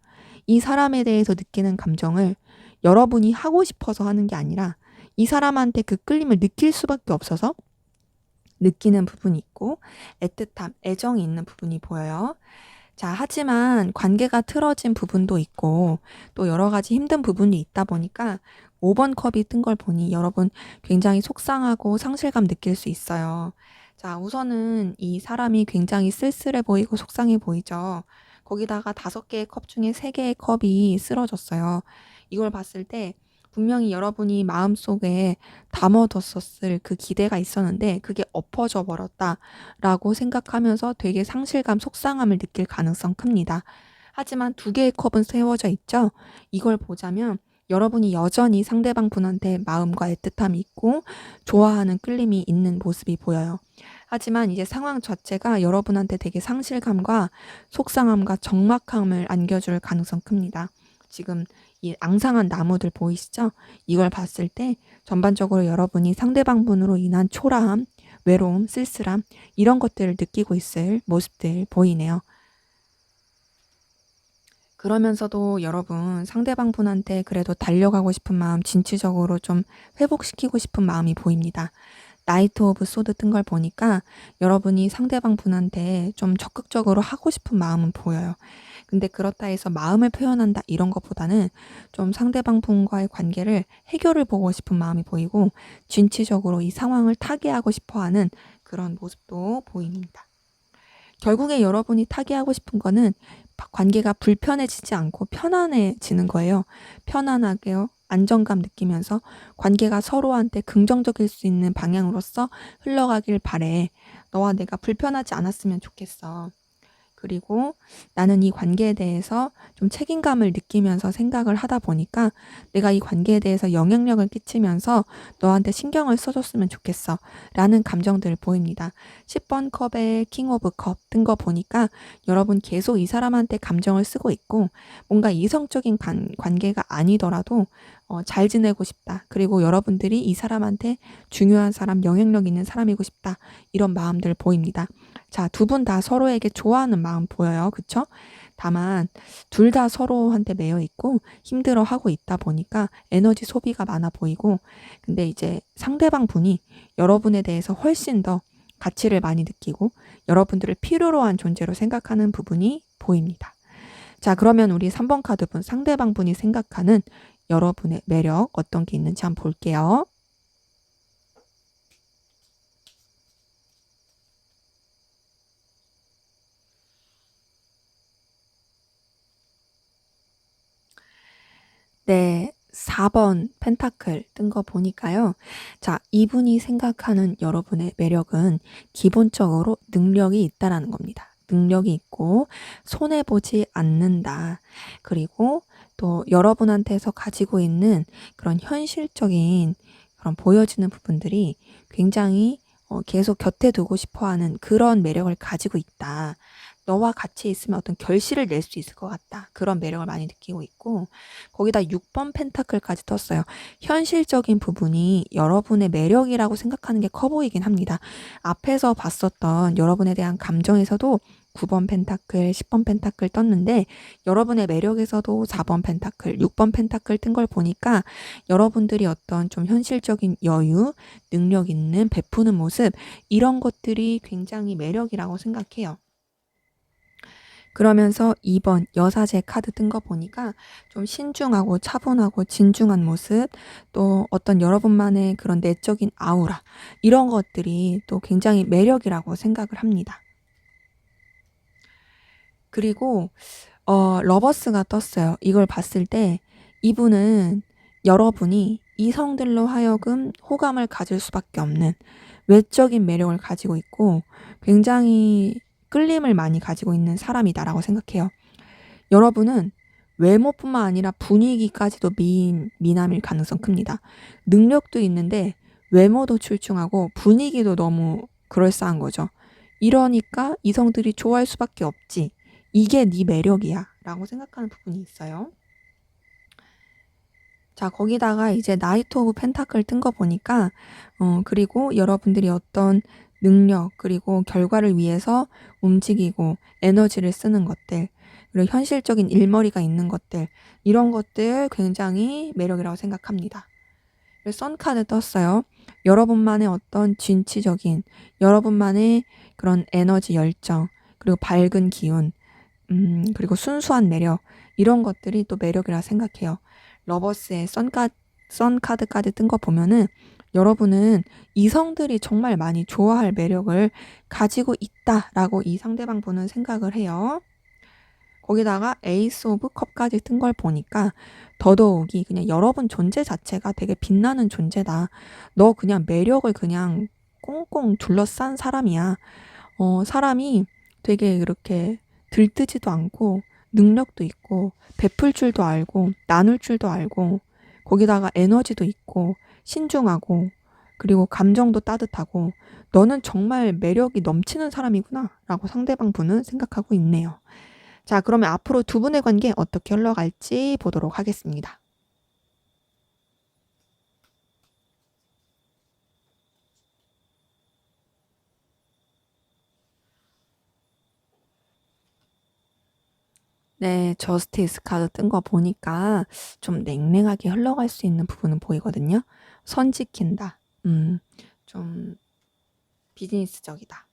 이 사람에 대해서 느끼는 감정을 여러분이 하고 싶어서 하는 게 아니라 이 사람한테 그 끌림을 느낄 수밖에 없어서 느끼는 부분이 있고 애틋함, 애정이 있는 부분이 보여요. 자, 하지만 관계가 틀어진 부분도 있고 또 여러 가지 힘든 부분이 있다 보니까 5번 컵이 뜬 걸 보니 여러분 굉장히 속상하고 상실감 느낄 수 있어요. 자, 우선은 이 사람이 굉장히 쓸쓸해 보이고 속상해 보이죠. 거기다가 5개의 컵 중에 3개의 컵이 쓰러졌어요. 이걸 봤을 때 분명히 여러분이 마음속에 담아뒀었을 그 기대가 있었는데 그게 엎어져 버렸다라고 생각하면서 되게 상실감, 속상함을 느낄 가능성 큽니다. 하지만 2개의 컵은 세워져 있죠. 이걸 보자면 여러분이 여전히 상대방 분한테 마음과 애틋함이 있고 좋아하는 끌림이 있는 모습이 보여요. 하지만 이제 상황 자체가 여러분한테 되게 상실감과 속상함과 적막함을 안겨줄 가능성 큽니다. 지금 이 앙상한 나무들 보이시죠? 이걸 봤을 때 전반적으로 여러분이 상대방 분으로 인한 초라함, 외로움, 쓸쓸함 이런 것들을 느끼고 있을 모습들 보이네요. 그러면서도 여러분 상대방 분한테 그래도 달려가고 싶은 마음, 진취적으로 좀 회복시키고 싶은 마음이 보입니다. 나이트 오브 소드 뜬 걸 보니까 여러분이 상대방 분한테 좀 적극적으로 하고 싶은 마음은 보여요. 근데 그렇다 해서 마음을 표현한다 이런 것보다는 좀 상대방 분과의 관계를 해결을 보고 싶은 마음이 보이고 진취적으로 이 상황을 타개하고 싶어 하는 그런 모습도 보입니다. 결국에 여러분이 타개하고 싶은 거는 관계가 불편해지지 않고 편안해지는 거예요. 편안하게요. 안정감 느끼면서 관계가 서로한테 긍정적일 수 있는 방향으로서 흘러가길 바래. 너와 내가 불편하지 않았으면 좋겠어. 그리고 나는 이 관계에 대해서 좀 책임감을 느끼면서 생각을 하다 보니까 내가 이 관계에 대해서 영향력을 끼치면서 너한테 신경을 써줬으면 좋겠어. 라는 감정들을 보입니다. 10번 컵에 킹 오브 컵 뜬 거 보니까 여러분 계속 이 사람한테 감정을 쓰고 있고 뭔가 이성적인 관계가 아니더라도 잘 지내고 싶다. 그리고 여러분들이 이 사람한테 중요한 사람, 영향력 있는 사람이고 싶다. 이런 마음들 보입니다. 자, 2분 다 서로에게 좋아하는 마음 보여요. 그쵸? 다만 둘 다 서로한테 매여 있고 힘들어하고 있다 보니까 에너지 소비가 많아 보이고 근데 이제 상대방 분이 여러분에 대해서 훨씬 더 가치를 많이 느끼고 여러분들을 필요로 한 존재로 생각하는 부분이 보입니다. 자, 그러면 우리 3번 카드분 상대방 분이 생각하는 여러분의 매력 어떤 게 있는지 한번 볼게요. 네, 4번 펜타클 뜬 거 보니까요. 자, 이분이 생각하는 여러분의 매력은 기본적으로 능력이 있다라는 겁니다. 능력이 있고 손해보지 않는다. 그리고 또 여러분한테서 가지고 있는 그런 현실적인 그런 보여지는 부분들이 굉장히 계속 곁에 두고 싶어 하는 그런 매력을 가지고 있다. 너와 같이 있으면 어떤 결실을 낼 수 있을 것 같다. 그런 매력을 많이 느끼고 있고 거기다 6번 펜타클까지 떴어요. 현실적인 부분이 여러분의 매력이라고 생각하는 게 커 보이긴 합니다. 앞에서 봤었던 여러분에 대한 감정에서도 9번 펜타클, 10번 펜타클 떴는데 여러분의 매력에서도 4번 펜타클, 6번 펜타클 뜬 걸 보니까 여러분들이 어떤 좀 현실적인 여유, 능력 있는 베푸는 모습 이런 것들이 굉장히 매력이라고 생각해요. 그러면서 2번 여사제 카드 뜬 거 보니까 좀 신중하고 차분하고 진중한 모습, 또 어떤 여러분만의 그런 내적인 아우라, 이런 것들이 또 굉장히 매력이라고 생각을 합니다. 그리고 러버스가 떴어요. 이걸 봤을 때 이분은 여러분이 이성들로 하여금 호감을 가질 수밖에 없는 외적인 매력을 가지고 있고 굉장히 끌림을 많이 가지고 있는 사람이다라고 생각해요. 여러분은 외모뿐만 아니라 분위기까지도 미남일 가능성 큽니다. 능력도 있는데 외모도 출중하고 분위기도 너무 그럴싸한 거죠. 이러니까 이성들이 좋아할 수밖에 없지. 이게 네 매력이야. 라고 생각하는 부분이 있어요. 자, 거기다가 이제 나이트 오브 펜타클 뜬 거 보니까, 그리고 여러분들이 어떤 능력, 그리고 결과를 위해서 움직이고 에너지를 쓰는 것들, 그리고 현실적인 일머리가 있는 것들, 이런 것들 굉장히 매력이라고 생각합니다. 그래서 선카드 떴어요. 여러분만의 어떤 진취적인, 여러분만의 그런 에너지 열정, 그리고 밝은 기운, 그리고 순수한 매력, 이런 것들이 또 매력이라 생각해요. 러버스의 선카드까지 뜬 거 보면은 여러분은 이성들이 정말 많이 좋아할 매력을 가지고 있다라고 이 상대방분은 생각을 해요. 거기다가 에이스 오브 컵까지 뜬 걸 보니까 더더욱이 그냥 여러분 존재 자체가 되게 빛나는 존재다. 너 그냥 매력을 그냥 꽁꽁 둘러싼 사람이야. 사람이 되게 이렇게 들뜨지도 않고 능력도 있고 베풀 줄도 알고 나눌 줄도 알고 거기다가 에너지도 있고 신중하고 그리고 감정도 따뜻하고 너는 정말 매력이 넘치는 사람이구나 라고 상대방 분은 생각하고 있네요. 자, 그러면 앞으로 두 분의 관계 어떻게 흘러갈지 보도록 하겠습니다. 네, 저스티스 카드 뜬 거 보니까 좀 냉랭하게 흘러갈 수 있는 부분은 보이거든요. 선 지킨다. 좀 비즈니스적이다.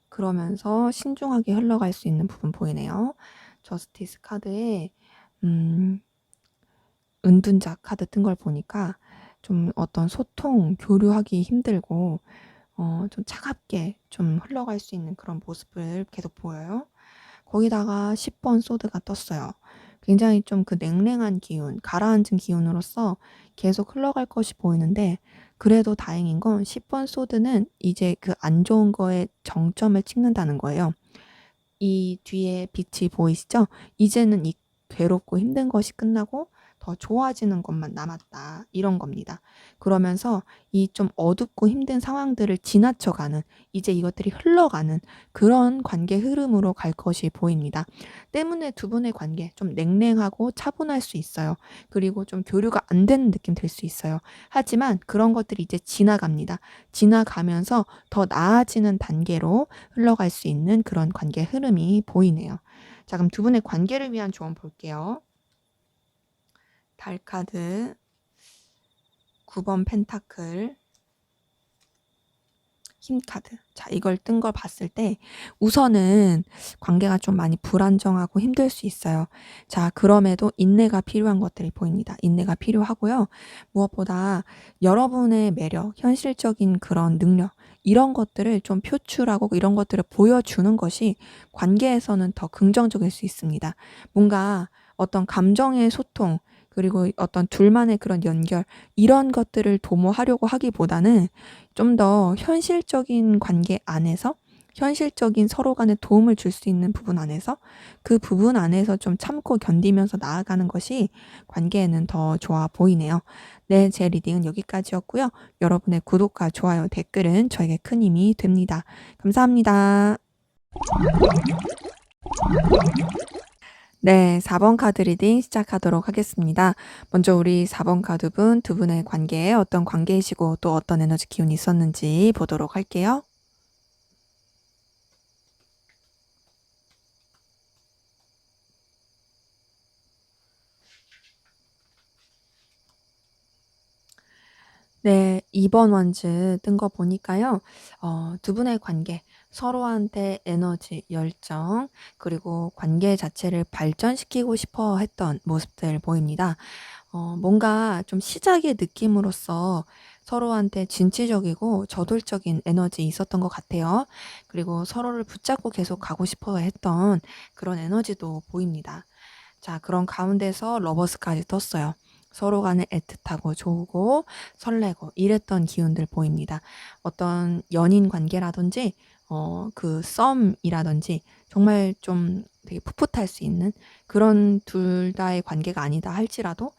그러면서 신중하게 흘러갈 수 있는 부분 보이네요. 저스티스 카드에 은둔자 카드 뜬 걸 보니까 좀 어떤 소통, 교류하기 힘들고 좀 차갑게 좀 흘러갈 수 있는 그런 모습을 계속 보여요. 거기다가 10번 소드가 떴어요. 굉장히 좀 그 냉랭한 기운, 가라앉은 기운으로서 계속 흘러갈 것이 보이는데 그래도 다행인 건 10번 소드는 이제 그 안 좋은 거에 정점을 찍는다는 거예요. 이 뒤에 빛이 보이시죠? 이제는 이 괴롭고 힘든 것이 끝나고 더 좋아지는 것만 남았다. 이런 겁니다. 그러면서 이 좀 어둡고 힘든 상황들을 지나쳐가는, 이제 이것들이 흘러가는 그런 관계 흐름으로 갈 것이 보입니다. 때문에 두 분의 관계 좀 냉랭하고 차분할 수 있어요. 그리고 좀 교류가 안 되는 느낌 들 수 있어요. 하지만 그런 것들이 이제 지나갑니다. 지나가면서 더 나아지는 단계로 흘러갈 수 있는 그런 관계 흐름이 보이네요. 자, 그럼 두 분의 관계를 위한 조언 볼게요. 달 카드, 9번 펜타클, 힘 카드. 자, 이걸 뜬 걸 봤을 때 우선은 관계가 좀 많이 불안정하고 힘들 수 있어요. 자, 그럼에도 인내가 필요한 것들이 보입니다. 인내가 필요하고요. 무엇보다 여러분의 매력, 현실적인 그런 능력, 이런 것들을 좀 표출하고 이런 것들을 보여주는 것이 관계에서는 더 긍정적일 수 있습니다. 뭔가 어떤 감정의 소통, 그리고 어떤 둘만의 그런 연결, 이런 것들을 도모하려고 하기보다는 좀 더 현실적인 관계 안에서 현실적인 서로 간에 도움을 줄 수 있는 부분 안에서 그 부분 안에서 좀 참고 견디면서 나아가는 것이 관계에는 더 좋아 보이네요. 네, 제 리딩은 여기까지였고요. 여러분의 구독과 좋아요, 댓글은 저에게 큰 힘이 됩니다. 감사합니다. 네, 4번 카드 리딩 시작하도록 하겠습니다. 먼저 우리 4번 카드분 두 분의 관계에 어떤 관계이시고 또 어떤 에너지 기운이 있었는지 보도록 할게요. 네, 2번 원즈 뜬 거 보니까요. 두 분의 관계, 서로한테 에너지, 열정, 그리고 관계 자체를 발전시키고 싶어 했던 모습들 보입니다. 뭔가 좀 시작의 느낌으로써 서로한테 진취적이고 저돌적인 에너지 있었던 것 같아요. 그리고 서로를 붙잡고 계속 가고 싶어 했던 그런 에너지도 보입니다. 자, 그런 가운데서 러버스까지 떴어요. 서로 간에 애틋하고 좋고 설레고 이랬던 기운들 보입니다. 어떤 연인 관계라든지 그 썸이라든지 정말 좀 되게 풋풋할 수 있는 그런 둘 다의 관계가 아니다 할지라도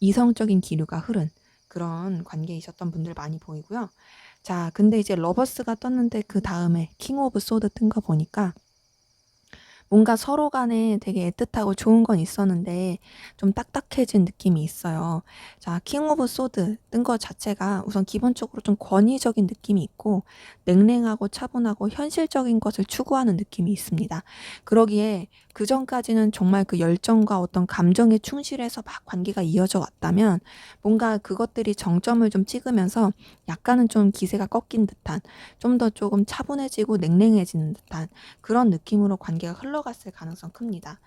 이성적인 기류가 흐른 그런 관계이셨던 분들 많이 보이고요. 자, 근데 이제 러버스가 떴는데 그다음에 킹 오브 소드 뜬 거 보니까 뭔가 서로 간에 되게 애틋하고 좋은 건 있었는데 좀 딱딱해진 느낌이 있어요. 자, 킹 오브 소드 뜬 거 자체가 우선 기본적으로 좀 권위적인 느낌이 있고 냉랭하고 차분하고 현실적인 것을 추구하는 느낌이 있습니다. 그러기에 그전까지는 정말 그 열정과 어떤 감정에 충실해서 막 관계가 이어져 왔다면 뭔가 그것들이 정점을 좀 찍으면서 약간은 좀 기세가 꺾인 듯한 좀 더 조금 차분해지고 냉랭해지는 듯한 그런 느낌으로 관계가 흘러갔을 가능성 큽니다.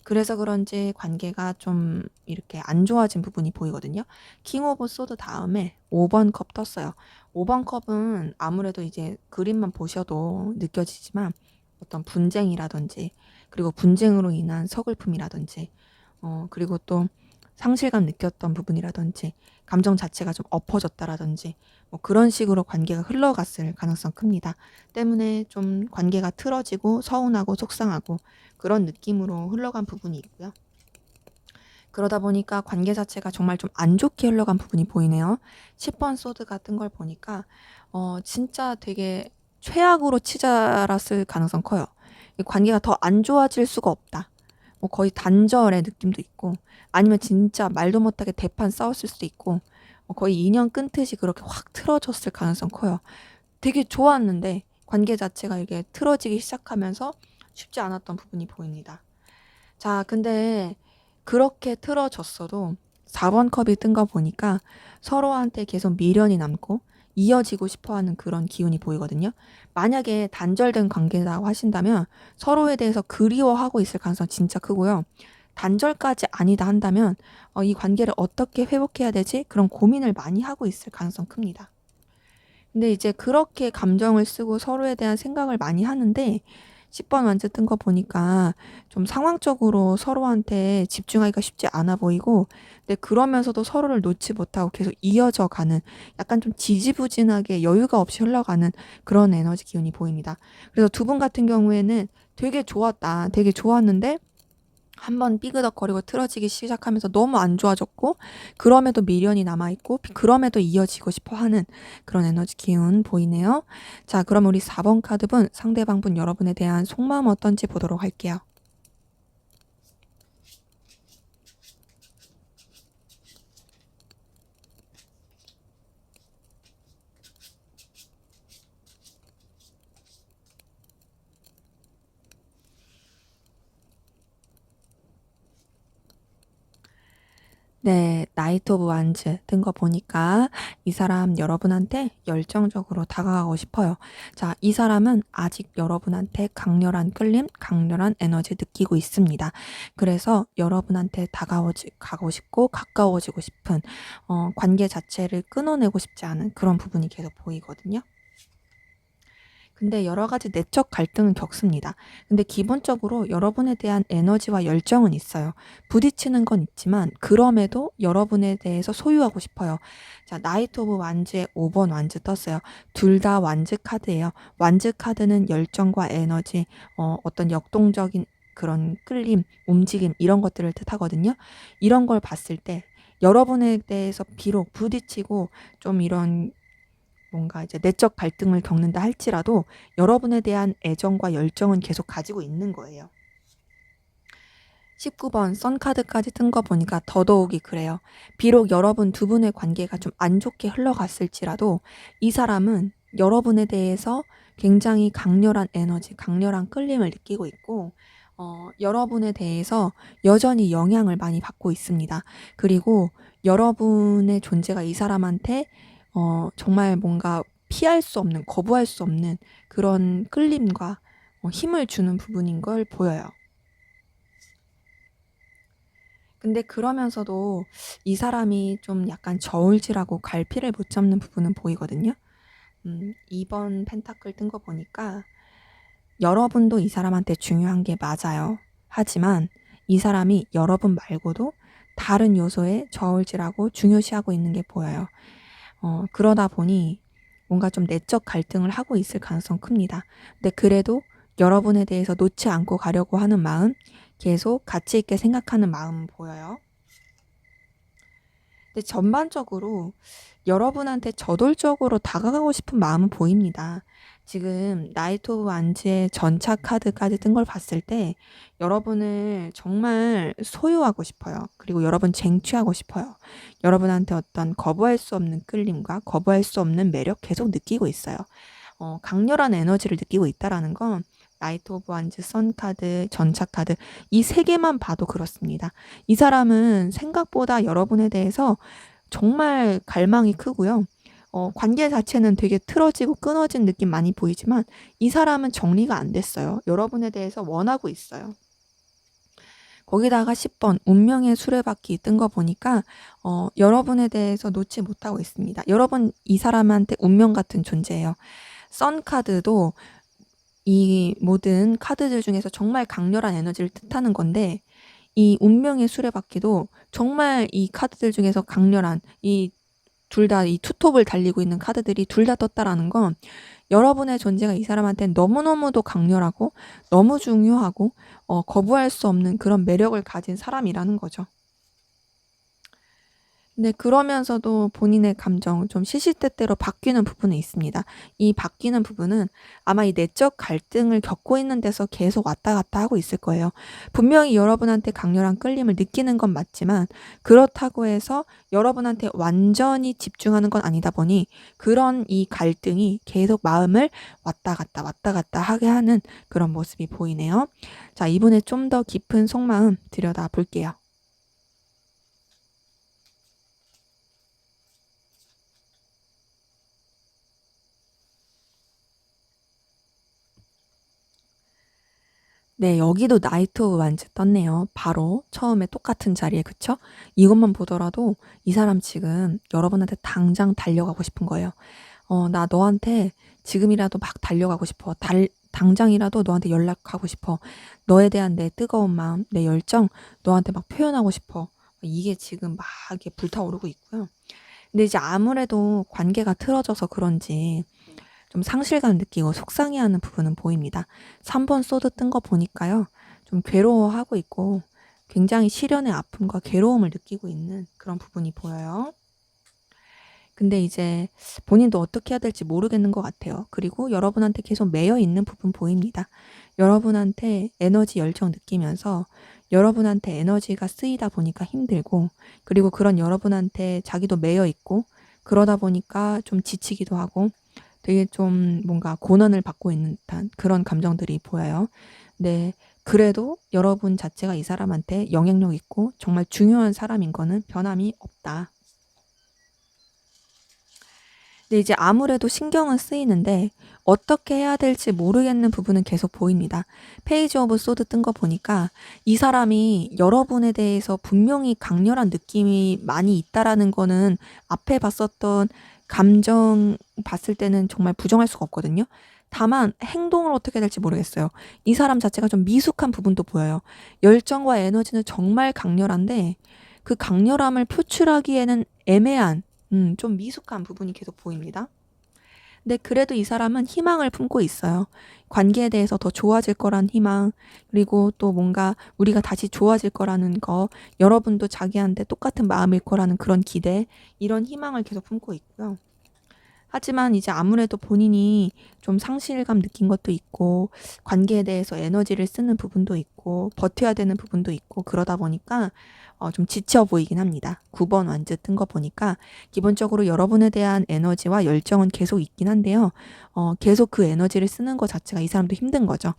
그래서 그런지 관계가 좀 이렇게 안 좋아진 부분이 보이거든요. 킹 오브 소드 다음에 5번 컵 떴어요. 5번 컵은 아무래도 이제 그림만 보셔도 느껴지지만 어떤 분쟁이라든지 그리고 분쟁으로 인한 서글픔이라든지 그리고 또 상실감 느꼈던 부분이라든지 감정 자체가 좀 엎어졌다라든지 뭐 그런 식으로 관계가 흘러갔을 가능성 큽니다. 때문에 좀 관계가 틀어지고 서운하고 속상하고 그런 느낌으로 흘러간 부분이 있고요. 그러다 보니까 관계 자체가 정말 좀 안 좋게 흘러간 부분이 보이네요. 10번 소드 같은 걸 보니까 진짜 되게 최악으로 치달았을 가능성 커요. 이 관계가 더 안 좋아질 수가 없다. 뭐 거의 단절의 느낌도 있고 아니면 진짜 말도 못하게 대판 싸웠을 수도 있고 거의 인연 끊듯이 그렇게 확 틀어졌을 가능성 커요. 되게 좋았는데 관계 자체가 이게 틀어지기 시작하면서 쉽지 않았던 부분이 보입니다. 자, 근데 그렇게 틀어졌어도 4번 컵이 뜬 거 보니까 서로한테 계속 미련이 남고 이어지고 싶어 하는 그런 기운이 보이거든요. 만약에 단절된 관계라고 하신다면 서로에 대해서 그리워하고 있을 가능성 진짜 크고요. 단절까지 아니다 한다면 이 관계를 어떻게 회복해야 되지? 그런 고민을 많이 하고 있을 가능성 큽니다. 근데 이제 그렇게 감정을 쓰고 서로에 대한 생각을 많이 하는데 10번 완즈 뜬 거 보니까 좀 상황적으로 서로한테 집중하기가 쉽지 않아 보이고 근데 그러면서도 서로를 놓지 못하고 계속 이어져 가는 약간 좀 지지부진하게 여유가 없이 흘러가는 그런 에너지 기운이 보입니다. 그래서 두 분 같은 경우에는 되게 좋았다. 되게 좋았는데 한번 삐그덕거리고 틀어지기 시작하면서 너무 안 좋아졌고 그럼에도 미련이 남아있고 그럼에도 이어지고 싶어하는 그런 에너지 기운 보이네요. 자, 그럼 우리 4번 카드분 상대방분 여러분에 대한 속마음 어떤지 보도록 할게요. 네, 나이트 오브 완즈 뜬 거 보니까 이 사람 여러분한테 열정적으로 다가가고 싶어요. 자, 이 사람은 아직 여러분한테 강렬한 끌림, 강렬한 에너지 느끼고 있습니다. 그래서 여러분한테 가고 싶고 가까워지고 싶은 관계 자체를 끊어내고 싶지 않은 그런 부분이 계속 보이거든요. 근데 여러 가지 내적 갈등은 겪습니다. 근데 기본적으로 여러분에 대한 에너지와 열정은 있어요. 부딪히는 건 있지만 그럼에도 여러분에 대해서 소유하고 싶어요. 자, 나이트 오브 완즈의 5번 완즈 떴어요. 둘 다 완즈 카드예요. 완즈 카드는 열정과 에너지, 어떤 역동적인 그런 끌림, 움직임 이런 것들을 뜻하거든요. 이런 걸 봤을 때 여러분에 대해서 비록 부딪히고 좀 이런 뭔가 이제 내적 갈등을 겪는다 할지라도 여러분에 대한 애정과 열정은 계속 가지고 있는 거예요. 19번 선카드까지 뜬 거 보니까 더더욱이 그래요. 비록 여러분 두 분의 관계가 좀 안 좋게 흘러갔을지라도 이 사람은 여러분에 대해서 굉장히 강렬한 에너지, 강렬한 끌림을 느끼고 있고 여러분에 대해서 여전히 영향을 많이 받고 있습니다. 그리고 여러분의 존재가 이 사람한테 정말 뭔가 피할 수 없는, 거부할 수 없는 그런 끌림과 힘을 주는 부분인 걸 보여요. 근데 그러면서도 이 사람이 좀 약간 저울질하고 갈피를 못 잡는 부분은 보이거든요. 2번 펜타클 뜬 거 보니까 여러분도 이 사람한테 중요한 게 맞아요. 하지만 이 사람이 여러분 말고도 다른 요소에 저울질하고 중요시하고 있는 게 보여요. 그러다 보니 뭔가 좀 내적 갈등을 하고 있을 가능성 큽니다. 근데 그래도 여러분에 대해서 놓지 않고 가려고 하는 마음, 계속 가치 있게 생각하는 마음 보여요. 근데 전반적으로 여러분한테 저돌적으로 다가가고 싶은 마음은 보입니다. 지금 나이트 오브 완즈의 전차 카드까지 뜬 걸 봤을 때 여러분을 정말 소유하고 싶어요. 그리고 여러분 쟁취하고 싶어요. 여러분한테 어떤 거부할 수 없는 끌림과 거부할 수 없는 매력 계속 느끼고 있어요. 강렬한 에너지를 느끼고 있다라는 건 나이트 오브 완즈, 선 카드, 전차 카드 이 세 개만 봐도 그렇습니다. 이 사람은 생각보다 여러분에 대해서 정말 갈망이 크고요. 관계 자체는 되게 틀어지고 끊어진 느낌 많이 보이지만 이 사람은 정리가 안 됐어요. 여러분에 대해서 원하고 있어요. 거기다가 10번 운명의 수레바퀴 뜬 거 보니까 여러분에 대해서 놓지 못하고 있습니다. 여러분 이 사람한테 운명 같은 존재예요. 선 카드도 이 모든 카드들 중에서 정말 강렬한 에너지를 뜻하는 건데 이 운명의 수레바퀴도 정말 이 카드들 중에서 강렬한 이 둘 다 이 투톱을 달리고 있는 카드들이 둘 다 떴다라는 건 여러분의 존재가 이 사람한테 너무너무도 강렬하고 너무 중요하고 거부할 수 없는 그런 매력을 가진 사람이라는 거죠. 근데 그러면서도 본인의 감정 좀 시시때때로 바뀌는 부분이 있습니다. 이 바뀌는 부분은 아마 이 내적 갈등을 겪고 있는 데서 계속 왔다 갔다 하고 있을 거예요. 분명히 여러분한테 강렬한 끌림을 느끼는 건 맞지만 그렇다고 해서 여러분한테 완전히 집중하는 건 아니다 보니 그런 이 갈등이 계속 마음을 왔다 갔다 하게 하는 그런 모습이 보이네요. 자, 이분의 좀 더 깊은 속마음 들여다 볼게요. 네, 여기도 나이트 오브 완즈 떴네요. 바로 처음에 똑같은 자리에, 그쵸? 이것만 보더라도 이 사람 지금 여러분한테 당장 달려가고 싶은 거예요. 나 너한테 지금이라도 막 달려가고 싶어. 당장이라도 너한테 연락하고 싶어. 너에 대한 내 뜨거운 마음, 내 열정 너한테 막 표현하고 싶어. 이게 지금 막 이렇게 불타오르고 있고요. 근데 이제 아무래도 관계가 틀어져서 그런지 좀 상실감 느끼고 속상해하는 부분은 보입니다. 3번 소드 뜬 거 보니까요. 좀 괴로워하고 있고 굉장히 시련의 아픔과 괴로움을 느끼고 있는 그런 부분이 보여요. 근데 이제 본인도 어떻게 해야 될지 모르겠는 것 같아요. 그리고 여러분한테 계속 매여 있는 부분 보입니다. 여러분한테 에너지 열정 느끼면서 여러분한테 에너지가 쓰이다 보니까 힘들고 그리고 그런 여러분한테 자기도 매여 있고 그러다 보니까 좀 지치기도 하고 되게 좀 뭔가 고난을 받고 있는 듯한 그런 감정들이 보여요. 네. 그래도 여러분 자체가 이 사람한테 영향력 있고 정말 중요한 사람인 거는 변함이 없다. 근데 이제 아무래도 신경은 쓰이는데 어떻게 해야 될지 모르겠는 부분은 계속 보입니다. 페이지 오브 소드 뜬 거 보니까 이 사람이 여러분에 대해서 분명히 강렬한 느낌이 많이 있다라는 거는 앞에 봤었던 감정 봤을 때는 정말 부정할 수가 없거든요. 다만 행동을 어떻게 해야 될지 모르겠어요. 이 사람 자체가 좀 미숙한 부분도 보여요. 열정과 에너지는 정말 강렬한데 그 강렬함을 표출하기에는 애매한 좀 미숙한 부분이 계속 보입니다. 근데 그래도 이 사람은 희망을 품고 있어요. 관계에 대해서 더 좋아질 거란 희망, 그리고 또 뭔가 우리가 다시 좋아질 거라는 거, 여러분도 자기한테 똑같은 마음일 거라는 그런 기대, 이런 희망을 계속 품고 있고요. 하지만 이제 아무래도 본인이 좀 상실감 느낀 것도 있고, 관계에 대해서 에너지를 쓰는 부분도 있고, 버텨야 되는 부분도 있고, 그러다 보니까 좀 지쳐 보이긴 합니다. 9번 완즈 뜬 거 보니까 기본적으로 여러분에 대한 에너지와 열정은 계속 있긴 한데요. 계속 그 에너지를 쓰는 것 자체가 이 사람도 힘든 거죠.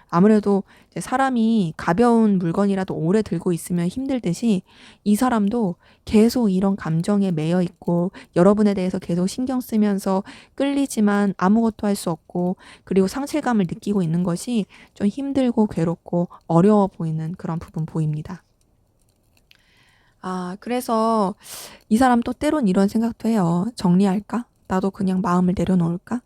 아무래도 이제 사람이 가벼운 물건이라도 오래 들고 있으면 힘들듯이 이 사람도 계속 이런 감정에 매여 있고 여러분에 대해서 계속 신경 쓰면서 끌리지만 아무것도 할 수 없고 그리고 상실감을 느끼고 있는 것이 좀 힘들고 괴롭고 어려워 보이는 그런 부분 보입니다. 아, 그래서 이 사람 또 때론 이런 생각도 해요. 정리할까? 나도 그냥 마음을 내려놓을까?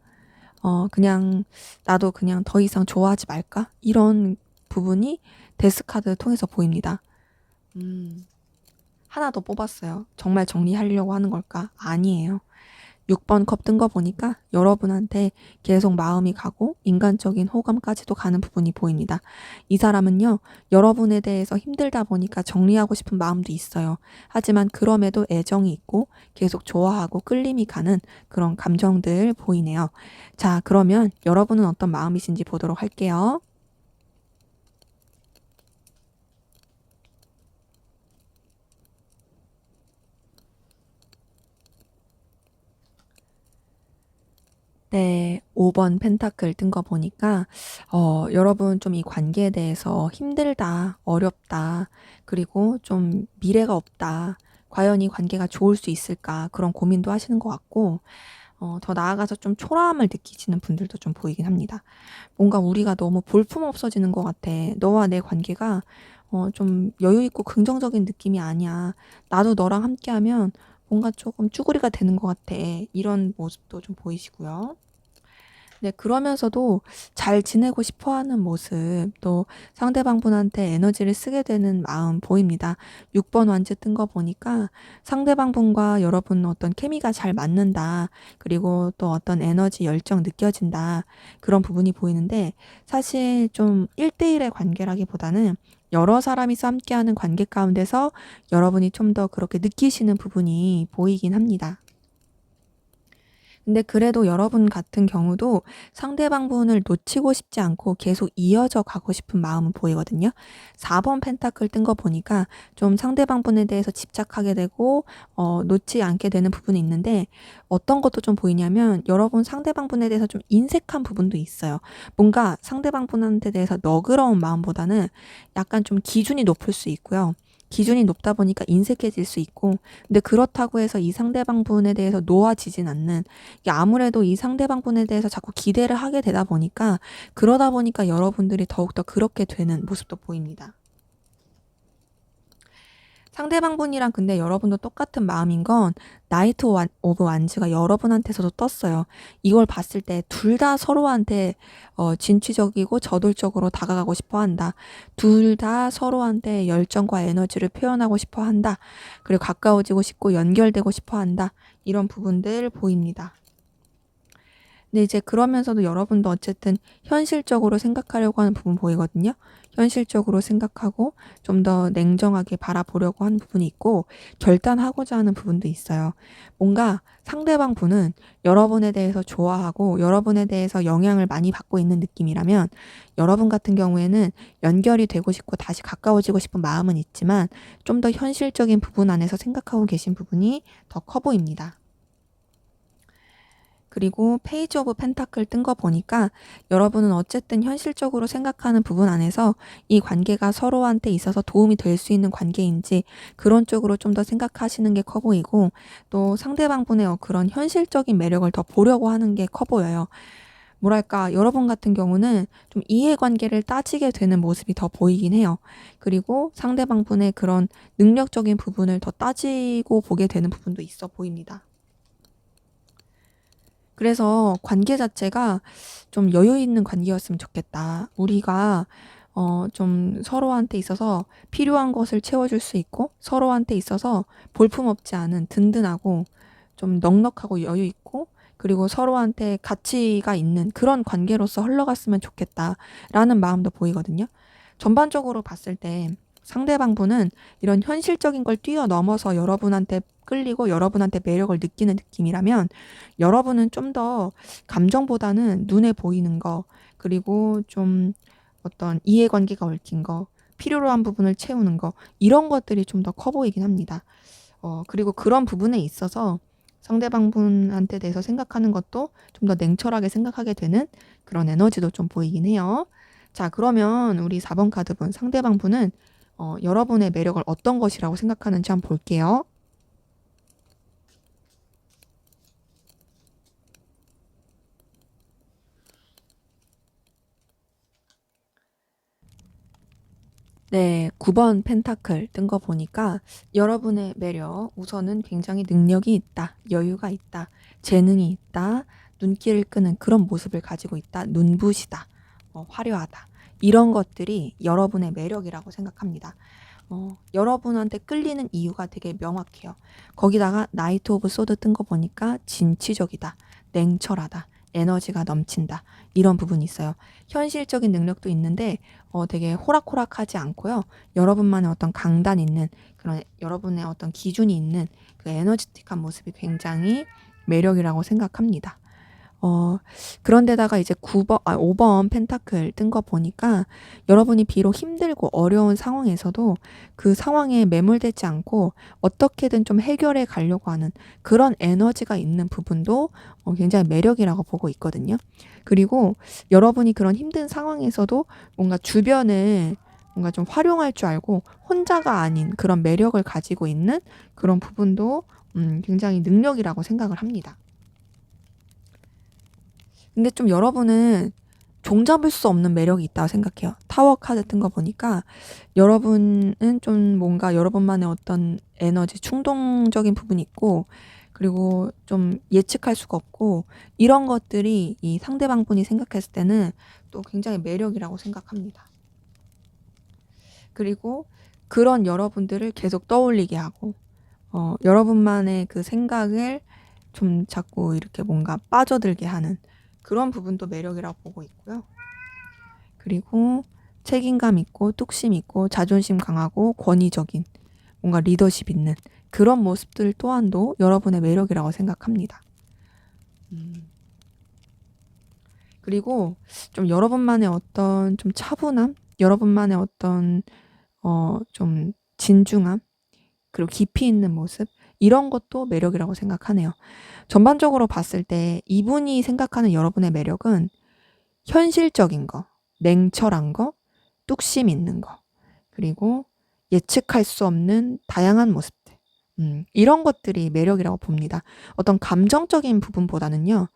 그냥 나도 그냥 더 이상 좋아하지 말까? 이런 부분이 데스카드 통해서 보입니다. 음, 하나 더 뽑았어요. 정말 정리하려고 하는 걸까? 아니에요. 6번 컵 뜬 거 보니까 여러분한테 계속 마음이 가고 인간적인 호감까지도 가는 부분이 보입니다. 이 사람은요, 여러분에 대해서 힘들다 보니까 정리하고 싶은 마음도 있어요. 하지만 그럼에도 애정이 있고 계속 좋아하고 끌림이 가는 그런 감정들 보이네요. 자, 그러면 여러분은 어떤 마음이신지 보도록 할게요. 네. 5번 펜타클 뜬 거 보니까 여러분 좀 이 관계에 대해서 힘들다, 어렵다, 그리고 좀 미래가 없다. 과연 이 관계가 좋을 수 있을까? 그런 고민도 하시는 것 같고 더 나아가서 좀 초라함을 느끼시는 분들도 좀 보이긴 합니다. 뭔가 우리가 너무 볼품없어지는 것 같아. 너와 내 관계가 좀 여유 있고 긍정적인 느낌이 아니야. 나도 너랑 함께하면 뭔가 조금 쭈구리가 되는 것 같아. 이런 모습도 좀 보이시고요. 네, 그러면서도 잘 지내고 싶어 하는 모습, 또 상대방분한테 에너지를 쓰게 되는 마음 보입니다. 6번 완즈 뜬 거 보니까 상대방분과 여러분 어떤 케미가 잘 맞는다. 그리고 또 어떤 에너지, 열정 느껴진다. 그런 부분이 보이는데 사실 좀 1대1의 관계라기보다는 여러 사람이서 함께하는 관계 가운데서 여러분이 좀 더 그렇게 느끼시는 부분이 보이긴 합니다. 근데 그래도 여러분 같은 경우도 상대방분을 놓치고 싶지 않고 계속 이어져 가고 싶은 마음은 보이거든요. 4번 펜타클 뜬 거 보니까 좀 상대방분에 대해서 집착하게 되고 놓지 않게 되는 부분이 있는데 어떤 것도 좀 보이냐면 여러분 상대방분에 대해서 좀 인색한 부분도 있어요. 뭔가 상대방분한테 대해서 너그러운 마음보다는 약간 좀 기준이 높을 수 있고요. 기준이 높다 보니까 인색해질 수 있고, 근데 그렇다고 해서 이 상대방 분에 대해서 놓아지진 않는, 이게 아무래도 이 상대방 분에 대해서 자꾸 기대를 하게 되다 보니까, 그러다 보니까 여러분들이 더욱더 그렇게 되는 모습도 보입니다. 상대방분이랑 근데 여러분도 똑같은 마음인 건 나이트 오브 완즈가 여러분한테서도 떴어요. 이걸 봤을 때 둘 다 서로한테 진취적이고 저돌적으로 다가가고 싶어 한다. 둘 다 서로한테 열정과 에너지를 표현하고 싶어 한다. 그리고 가까워지고 싶고 연결되고 싶어 한다. 이런 부분들 보입니다. 근데 이제 그러면서도 여러분도 어쨌든 현실적으로 생각하려고 하는 부분 보이거든요. 현실적으로 생각하고 좀 더 냉정하게 바라보려고 하는 부분이 있고 결단하고자 하는 부분도 있어요. 뭔가 상대방 분은 여러분에 대해서 좋아하고 여러분에 대해서 영향을 많이 받고 있는 느낌이라면 여러분 같은 경우에는 연결이 되고 싶고 다시 가까워지고 싶은 마음은 있지만 좀 더 현실적인 부분 안에서 생각하고 계신 부분이 더 커 보입니다. 그리고 페이지 오브 펜타클 뜬 거 보니까 여러분은 어쨌든 현실적으로 생각하는 부분 안에서 이 관계가 서로한테 있어서 도움이 될 수 있는 관계인지 그런 쪽으로 좀 더 생각하시는 게 커 보이고 또 상대방분의 그런 현실적인 매력을 더 보려고 하는 게 커 보여요. 뭐랄까, 여러분 같은 경우는 좀 이해관계를 따지게 되는 모습이 더 보이긴 해요. 그리고 상대방분의 그런 능력적인 부분을 더 따지고 보게 되는 부분도 있어 보입니다. 그래서 관계 자체가 좀 여유 있는 관계였으면 좋겠다. 우리가 좀 서로한테 있어서 필요한 것을 채워줄 수 있고 서로한테 있어서 볼품없지 않은 든든하고 좀 넉넉하고 여유 있고 그리고 서로한테 가치가 있는 그런 관계로서 흘러갔으면 좋겠다라는 마음도 보이거든요. 전반적으로 봤을 때 상대방분은 이런 현실적인 걸 뛰어넘어서 여러분한테 끌리고 여러분한테 매력을 느끼는 느낌이라면 여러분은 좀 더 감정보다는 눈에 보이는 거 그리고 좀 어떤 이해관계가 얽힌 거 필요로 한 부분을 채우는 거 이런 것들이 좀 더 커 보이긴 합니다. 그리고 그런 부분에 있어서 상대방분한테 대해서 생각하는 것도 좀 더 냉철하게 생각하게 되는 그런 에너지도 좀 보이긴 해요. 자, 그러면 우리 4번 카드분 상대방분은 여러분의 매력을 어떤 것이라고 생각하는지 한번 볼게요. 네, 9번 펜타클 뜬 거 보니까 여러분의 매력, 우선은 굉장히 능력이 있다, 여유가 있다, 재능이 있다, 눈길을 끄는 그런 모습을 가지고 있다, 눈부시다, 화려하다. 이런 것들이 여러분의 매력이라고 생각합니다. 여러분한테 끌리는 이유가 되게 명확해요. 거기다가 나이트 오브 소드 뜬 거 보니까 진취적이다, 냉철하다, 에너지가 넘친다, 이런 부분이 있어요. 현실적인 능력도 있는데 되게 호락호락하지 않고요. 여러분만의 어떤 강단 있는 그런 여러분의 어떤 기준이 있는 그 에너지틱한 모습이 굉장히 매력이라고 생각합니다. 그런데다가 이제 5번 펜타클 뜬 거 보니까 여러분이 비록 힘들고 어려운 상황에서도 그 상황에 매몰되지 않고 어떻게든 좀 해결해 가려고 하는 그런 에너지가 있는 부분도 굉장히 매력이라고 보고 있거든요. 그리고 여러분이 그런 힘든 상황에서도 뭔가 주변을 뭔가 좀 활용할 줄 알고 혼자가 아닌 그런 매력을 가지고 있는 그런 부분도 굉장히 능력이라고 생각을 합니다. 근데 좀 여러분은 종잡을 수 없는 매력이 있다고 생각해요. 타워 카드 뜬 거 보니까 여러분은 좀 뭔가 여러분만의 어떤 에너지, 충동적인 부분이 있고, 그리고 좀 예측할 수가 없고, 이런 것들이 이 상대방 분이 생각했을 때는 또 굉장히 매력이라고 생각합니다. 그리고 그런 여러분들을 계속 떠올리게 하고, 여러분만의 그 생각을 좀 자꾸 이렇게 뭔가 빠져들게 하는 그런 부분도 매력이라고 보고 있고요. 그리고 책임감 있고 뚝심 있고 자존심 강하고 권위적인 뭔가 리더십 있는 그런 모습들 또한도 여러분의 매력이라고 생각합니다. 그리고 좀 여러분만의 어떤 좀 차분함, 여러분만의 어떤 좀 진중함, 그리고 깊이 있는 모습, 이런 것도 매력이라고 생각하네요. 전반적으로 봤을 때 이분이 생각하는 여러분의 매력은 현실적인 거, 냉철한 거, 뚝심 있는 거, 그리고 예측할 수 없는 다양한 모습들. 이런 것들이 매력이라고 봅니다. 어떤 감정적인 부분보다는요,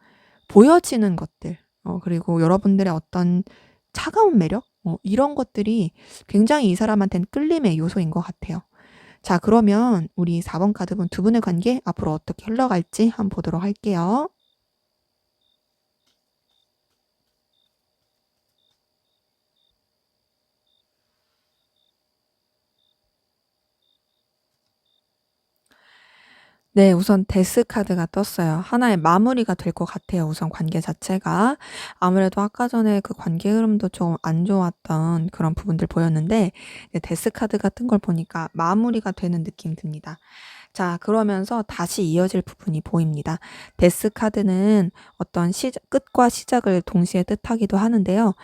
보여지는 것들, 그리고 여러분들의 어떤 차가운 매력, 이런 것들이 굉장히 이 사람한테는 끌림의 요소인 것 같아요. 자, 그러면 우리 4번 카드분 두 분의 관계 앞으로 어떻게 흘러갈지 한번 보도록 할게요. 네, 우선 데스 카드가 떴어요. 하나의 마무리가 될 것 같아요. 우선 관계 자체가. 아무래도 아까 전에 그 관계 흐름도 좀 안 좋았던 그런 부분들 보였는데, 네, 데스 카드 같은 걸 보니까 마무리가 되는 느낌 듭니다. 자, 그러면서 다시 이어질 부분이 보입니다. 데스 카드는 어떤 끝과 시작을 동시에 뜻하기도 하는데요.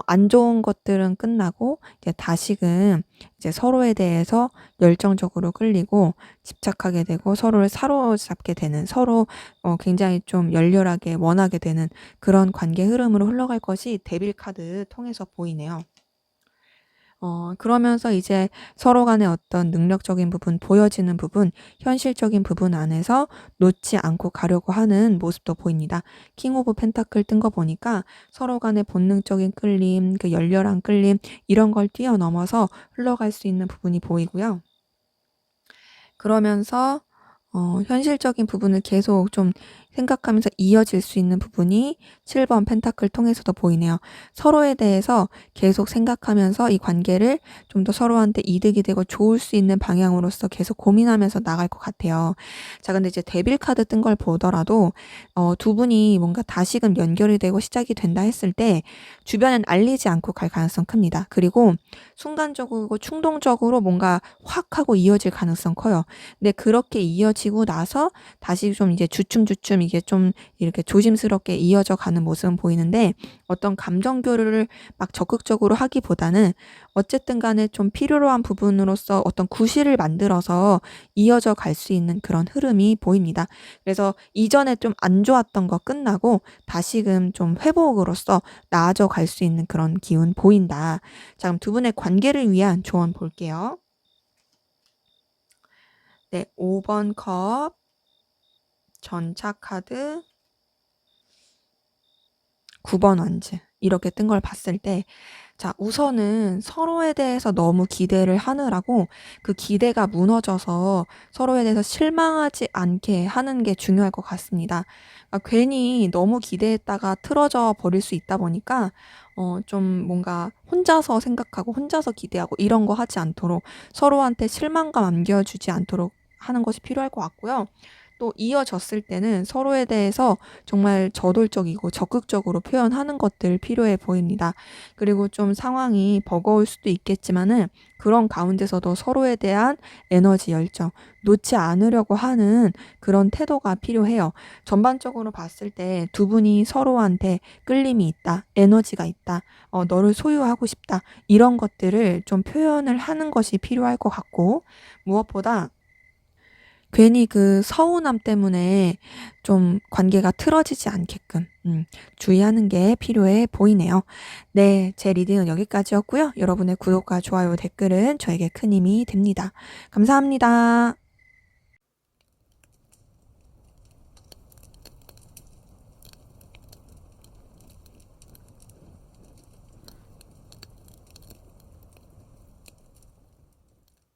안 좋은 것들은 끝나고 이제 다시금 이제 서로에 대해서 열정적으로 끌리고 집착하게 되고 서로를 사로잡게 되는, 서로 굉장히 좀 열렬하게 원하게 되는 그런 관계 흐름으로 흘러갈 것이 데빌 카드 통해서 보이네요. 그러면서 이제 서로 간의 어떤 능력적인 부분, 보여지는 부분, 현실적인 부분 안에서 놓지 않고 가려고 하는 모습도 보입니다. 킹 오브 펜타클 뜬 거 보니까 서로 간의 본능적인 끌림, 그 열렬한 끌림, 이런 걸 뛰어넘어서 흘러갈 수 있는 부분이 보이고요. 그러면서 현실적인 부분을 계속 좀 생각하면서 이어질 수 있는 부분이 7번 펜타클 통해서도 보이네요. 서로에 대해서 계속 생각하면서 이 관계를 좀 더 서로한테 이득이 되고 좋을 수 있는 방향으로서 계속 고민하면서 나갈 것 같아요. 자, 근데 이제 데빌 카드 뜬 걸 보더라도 두 분이 뭔가 다시금 연결이 되고 시작이 된다 했을 때 주변엔 알리지 않고 갈 가능성 큽니다. 그리고 순간적이고 충동적으로 뭔가 확 하고 이어질 가능성 커요. 근데 그렇게 이어지고 나서 다시 좀 이제 주춤주춤 이게 좀 이렇게 조심스럽게 이어져 가는 모습은 보이는데, 어떤 감정 교류를 막 적극적으로 하기보다는 어쨌든 간에 좀 필요로 한 부분으로서 어떤 구실을 만들어서 이어져 갈 수 있는 그런 흐름이 보입니다. 그래서 이전에 좀 안 좋았던 거 끝나고 다시금 좀 회복으로서 나아져 갈 수 있는 그런 기운 보인다. 자, 그럼 두 분의 관계를 위한 조언 볼게요. 네, 5번 컵, 전차 카드, 9번 원즈. 이렇게 뜬 걸 봤을 때 자 우선은 서로에 대해서 너무 기대를 하느라고 그 기대가 무너져서 서로에 대해서 실망하지 않게 하는 게 중요할 것 같습니다. 괜히 너무 기대했다가 틀어져 버릴 수 있다 보니까 좀 뭔가 혼자서 생각하고 혼자서 기대하고 이런 거 하지 않도록 서로한테 실망감 안겨주지 않도록 하는 것이 필요할 것 같고요. 또 이어졌을 때는 서로에 대해서 정말 저돌적이고 적극적으로 표현하는 것들 필요해 보입니다. 그리고 좀 상황이 버거울 수도 있겠지만은 그런 가운데서도 서로에 대한 에너지, 열정, 놓지 않으려고 하는 그런 태도가 필요해요. 전반적으로 봤을 때 두 분이 서로한테 끌림이 있다, 에너지가 있다, 너를 소유하고 싶다, 이런 것들을 좀 표현을 하는 것이 필요할 것 같고, 무엇보다 괜히 그 서운함 때문에 좀 관계가 틀어지지 않게끔 주의하는 게 필요해 보이네요. 네, 제 리딩은 여기까지였고요. 여러분의 구독과 좋아요, 댓글은 저에게 큰 힘이 됩니다. 감사합니다.